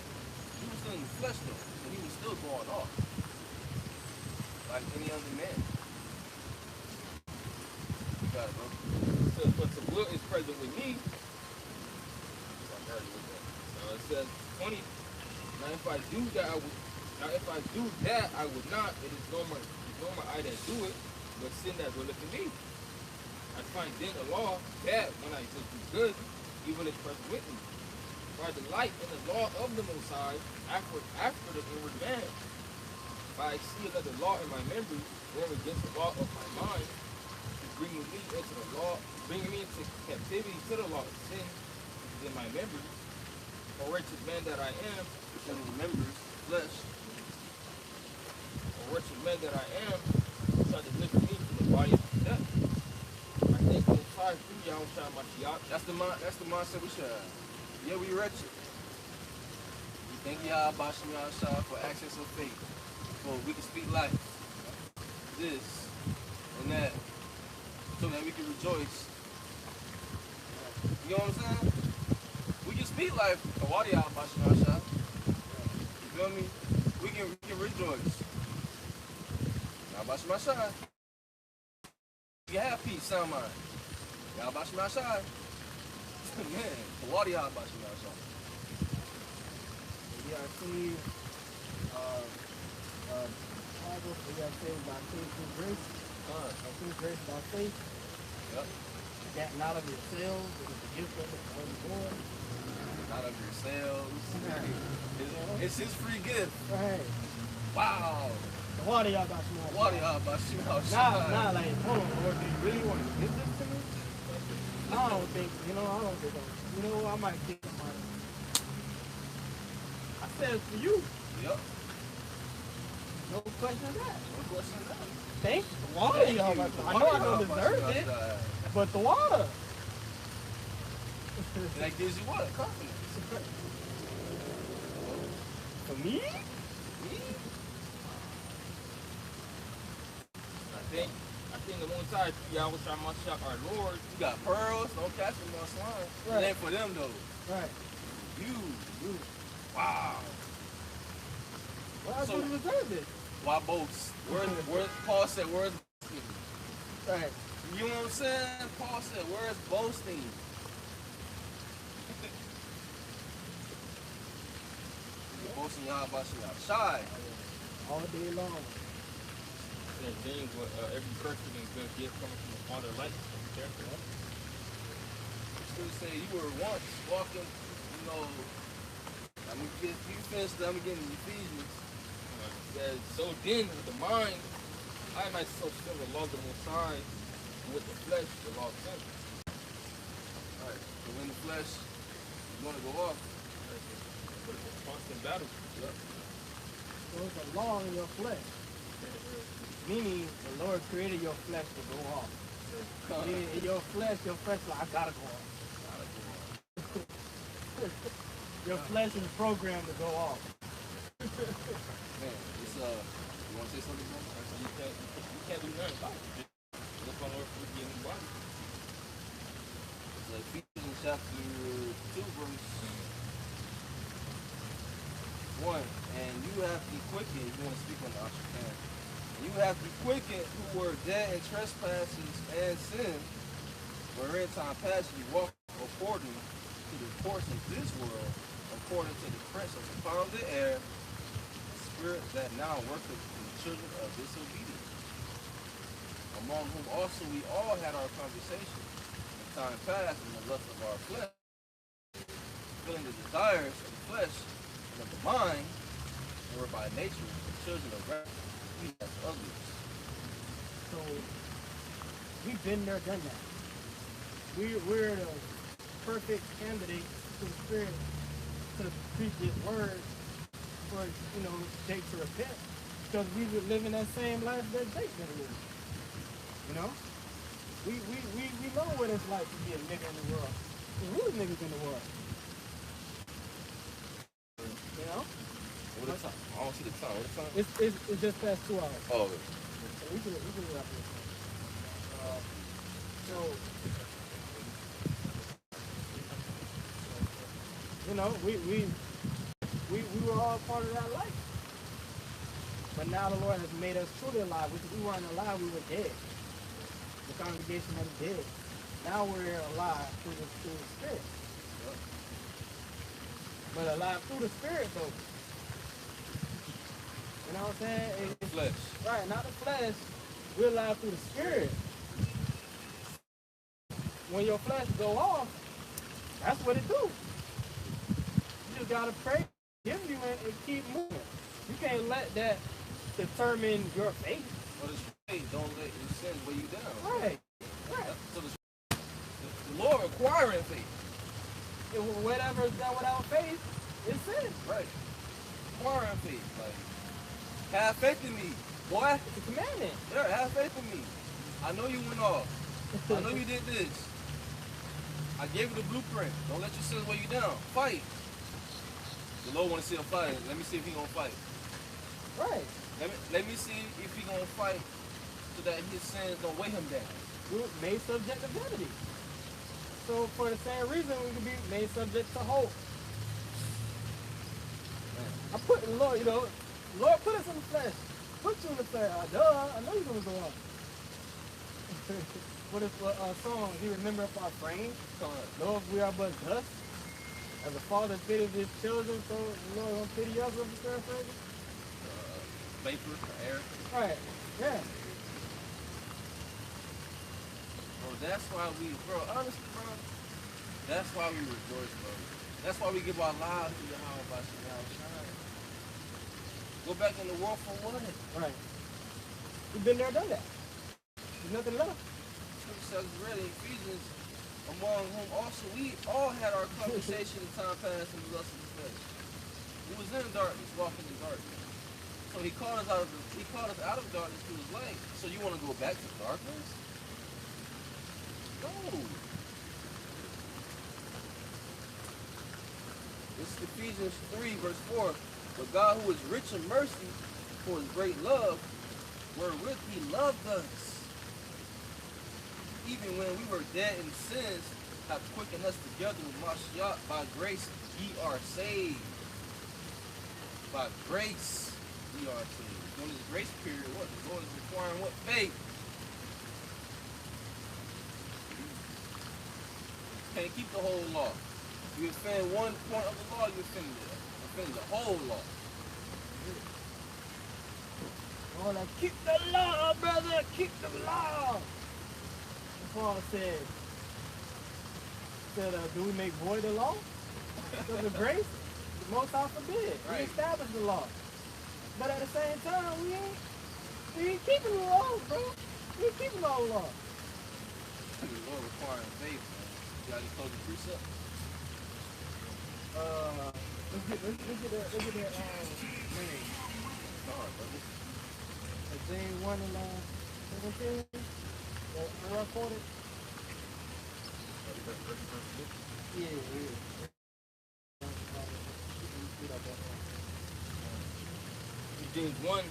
S3: he was still in the flesh though, and he was still going off, like any other man. You got it, bro.
S1: So, but the will is present with me. It says 20. Now if I do that, I would not. It is no more I that do it, but sin that dwelleth in me. I find then the law that when I do good, even is present with me. For I delight in the law of the Most High after the inward man. If I see another law in my members, going against the law of my mind, bringing me into captivity to the law of sin in my members. O wretched man that I am,
S3: Because he remembers flesh.
S1: O wretched man that I am, try to deliver me from the body of death. I think the entire through Yahushua Mashiach.
S3: That's the mindset we should have. Yeah, we wretched. We thank Yah Bashim Yahshua for access of faith. So we can speak life. This and that. So that we can rejoice. You know what I'm saying? We can speak life. Kawadi Yah Bashim Yahshua. You feel me? We can rejoice. Yah Bashim Yahshua. You can have peace, sound mind. Yah Bashim Yahshua. Man, Kawadi Yah Bashim Yahshua.
S2: Yeah, I see. Bible, we got saved by faith through grace. Through grace by faith.
S3: Yep.
S2: That not of yourselves, it is the gift of the Holy Lord.
S3: Not of yourselves. It's his free gift.
S2: Right.
S3: Wow.
S2: What do y'all got to know?
S3: What y'all about you
S2: Now, like, hold on, Lord, do you really want to give this to me? I don't think, I don't think I might get my. I said it's for you.
S3: Yep.
S2: No question of that.
S3: No question of that.
S2: Thanks. The water, y'all. I know I don't deserve it, but the water.
S3: And that gives you what? Confidence.
S2: For me?
S1: I think the Most High, Yahushua Mashiach, our Lord.
S3: You got pearls, don't catch them on slime.
S2: Right.
S3: It ain't for them though.
S2: Right.
S3: You. Wow.
S2: Well, I
S3: So-
S2: don't deserve it.
S3: Why boast? Where's Paul said, where's boasting?
S2: Right.
S3: You know what I'm saying? Paul said, where's boasting? You're boasting y'all about you outside.
S2: All day long.
S1: In James, every person is going to get coming from the Father of light.
S3: Still say you were once walking, I'm gonna get you finished, I'm gonna get in Ephesians.
S1: Says, so then, with the mind, I myself still the law of the Most High, and with the flesh, the law of sin.
S3: Alright, so in the flesh, you wanna go off.
S1: But it's a constant battle.
S3: Yep.
S2: So it's a law in your flesh. Meaning the Lord created your flesh to go off. Meaning in your flesh like, I gotta go off. Your flesh is programmed to go off.
S3: Man, it's you wanna say something, bro?
S1: You can't do nothing about it. Just look on Lord for you in the body.
S3: It's Ephesians chapter 2, verse 1. And you have to quicken, you wanna speak on the Ashcan. You have to quicken who were dead in trespasses and sin, wherein time past you walked according to the course of this world, according to the prince of the power of the air, the spirit that now worketh in the children of disobedience, among whom also we all had our conversation in time past in the lust of our flesh, fulfilling the desires of the flesh and of the mind, and were by nature the children of wrath, even as others.
S2: So we've been there, done that. We're the perfect candidate to the Spirit to preach His word for, Jake to repent. Because we were living that same life that Jake been living. You know? We know what it's like to be a nigga in the world. We was niggas in the world. You know?
S3: What the time? I don't see the time. What the time?
S2: It's just past 2 hours.
S3: Oh,
S2: So we can wrap this. So we were all part of that life. But now the Lord has made us truly alive. We weren't alive, we were dead. The congregation was dead. Now we're alive through the Spirit. But alive through the Spirit, though. You know what I'm saying?
S3: not the flesh.
S2: Right, not the flesh. We're alive through the Spirit. When your flesh go off, that's what it do. You just gotta pray, give you and keep moving. You can't let that determine your faith.
S3: But it's faith. Don't let your sin weigh you down.
S2: Right.
S3: So the Lord requiring faith.
S2: Whatever is done without faith is sin.
S3: Right. Requiring faith. Like, have faith in me, boy.
S2: It's a commandment.
S3: Yeah, have faith in me. I know you went off. I know you did this. I gave you the blueprint. Don't let your sins weigh you down. Fight. The Lord want to see him fight. Let me see if he gonna fight.
S2: Right.
S3: Let me see if he gonna fight so that his sins don't weigh him down.
S2: We're made subject to vanity. So for the same reason, we can be made subject to hope. I put the Lord, Lord put us in the flesh. Put you in the flesh. Duh, I know you're gonna go off. What is a song? Do you remember if our frame? Lord, we are but dust. As a father pities his children, so the Lord gonna pity us with the paraphrase.
S3: Vapor, air.
S2: Right. Yeah.
S3: Bro, that's why honestly, bro, that's why we rejoice, bro. That's why we give our lives to Yahweh by Shemel. Go back in the world for what?
S2: Right. We've been there, done that. There's nothing left.
S3: Scripture says really Ephesians, among whom also we all had our conversation in time past in the lust of the flesh. We was in darkness, walking in darkness. So he called us out of darkness to his light. So you want to go back to darkness? No. This is Ephesians 3, verse 4. But God, who is rich in mercy, for his great love, wherewith he loved us, even when we were dead in sins, hath quickened us together with Mashiach. By grace ye are saved. By grace ye are saved. During this grace period, what the Lord is requiring? What? Faith. Can't keep the whole law. You offend one point of the law, you offend the whole law.
S2: Oh, like, keep the law, brother, keep the law. Paul said, do we make void the law? Because of grace, the Most High forbid.
S3: Right.
S2: We established the law. But at the same time, we ain't keeping the law, bro. We ain't keeping all the law.
S3: The Lord requiring faith, man. You gotta close the precept.
S2: Let's get that name.
S3: Sorry, brother.
S2: James 1 and 17. Where I quoted? Yeah.
S1: James 1,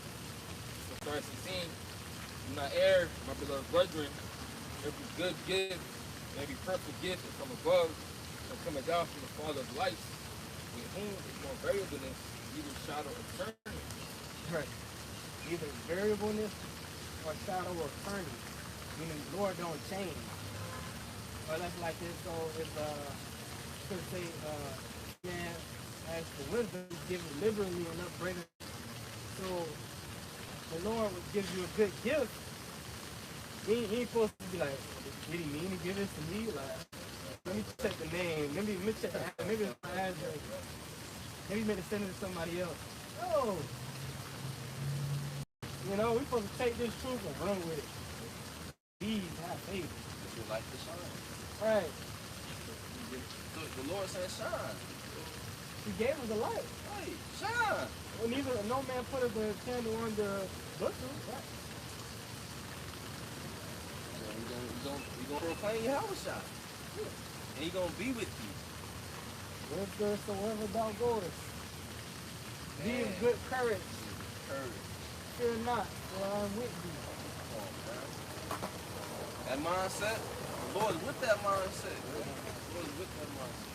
S1: verse 16. Do not err, my beloved brethren. Every good gift, every perfect gift is from above, and coming down from the Father of lights, with whom is no variableness, neither shadow of turning.
S2: Right. Either variableness or shadow of turning. Meaning the Lord don't change. Or that's like this, so if could say man as for wisdom given liberally and upbraided. So the Lord would give you a good gift. He ain't supposed to be like, did he mean to give this to me? Like, let me check the name. Let me check the maybe it's my address. Maybe he made it send it to somebody else. No. We're supposed to take this truth and run with it. Have faith.
S3: It's your life to shine.
S2: Right.
S3: So the Lord said, shine.
S2: He gave us the light.
S3: Hey, shine.
S2: Well, neither no man put the candle on the bushel. Right.
S3: He gonna proclaim your house shine. And he gonna be with you.
S2: Wheresoever thou goest, be of
S3: Man.
S2: good courage.
S3: Courage.
S2: Fear not, for I am with thee.
S3: Come on, man. That mindset, the Lord is with that mindset. Man. The Lord is with that mindset.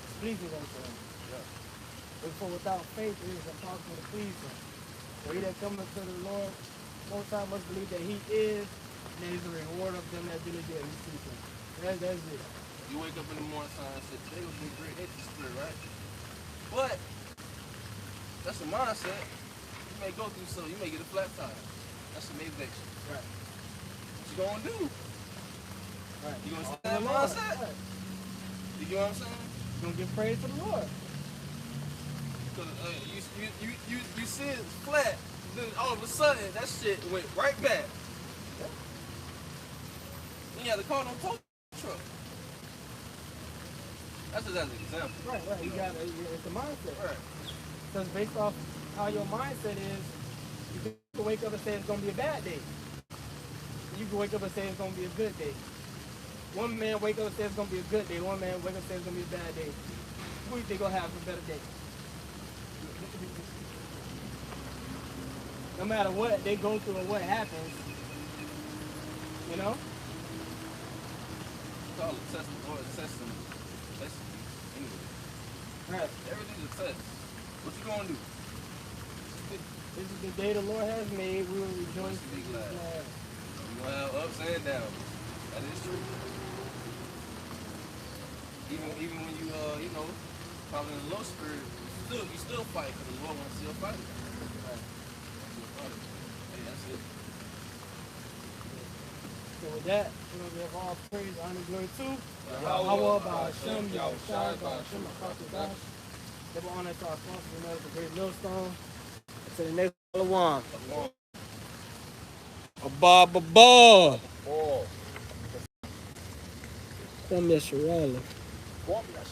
S2: It's pleasing unto him.
S3: Yeah.
S2: For without faith it is impossible to please him. For he that cometh to the Lord, most time must believe that he is, and that he's the reward of them that diligently seek him. That's it.
S3: You wake up in the morning time and say, today was a great day for the spirit, right? But that's a mindset. You may go through something, you may get a flat tire. That's a vexation.
S2: Right.
S3: What you gonna do?
S2: Right.
S3: You gonna stay in that mindset?
S2: Right.
S3: You get what I'm saying?
S2: You're gonna give praise to the Lord.
S3: Because you see it's flat, then all of a sudden that shit went right back.
S2: Yep.
S3: Then you have to call no tow truck. That's just as an example.
S2: Right. You got it's the mindset.
S3: Right.
S2: Because based off how your mindset is, you can wake up and say it's gonna be a bad day. You can wake up and say it's gonna be a good day. One man wake up and say it's gonna be a good day. One man wake up and say it's gonna be a bad day. Who do you think gonna have a better day? No matter what they go through and what happens, you know?
S3: It's all a test, or a testing. Anyway.
S2: Right.
S3: Everything's a test. What you gonna do?
S2: This is the day the Lord has made. We will rejoice
S3: and be
S2: and be
S3: glad.
S2: glad.
S3: You gonna have ups and downs. That is true. Even when you probably in the low spirit, you still fight because the Lord wants to still fight. Right. Hey, that's it.
S2: So with that, we're going to give all praise, honor, glory to
S1: Yahweh,
S2: Hashem,
S1: Yahweh,
S2: Yahweh, Hashem, Dash. Give honor to our sponsor, you know, the great millstone. To the next one. Abba.
S1: Oh.
S2: Come here, Sharala.
S1: Come here,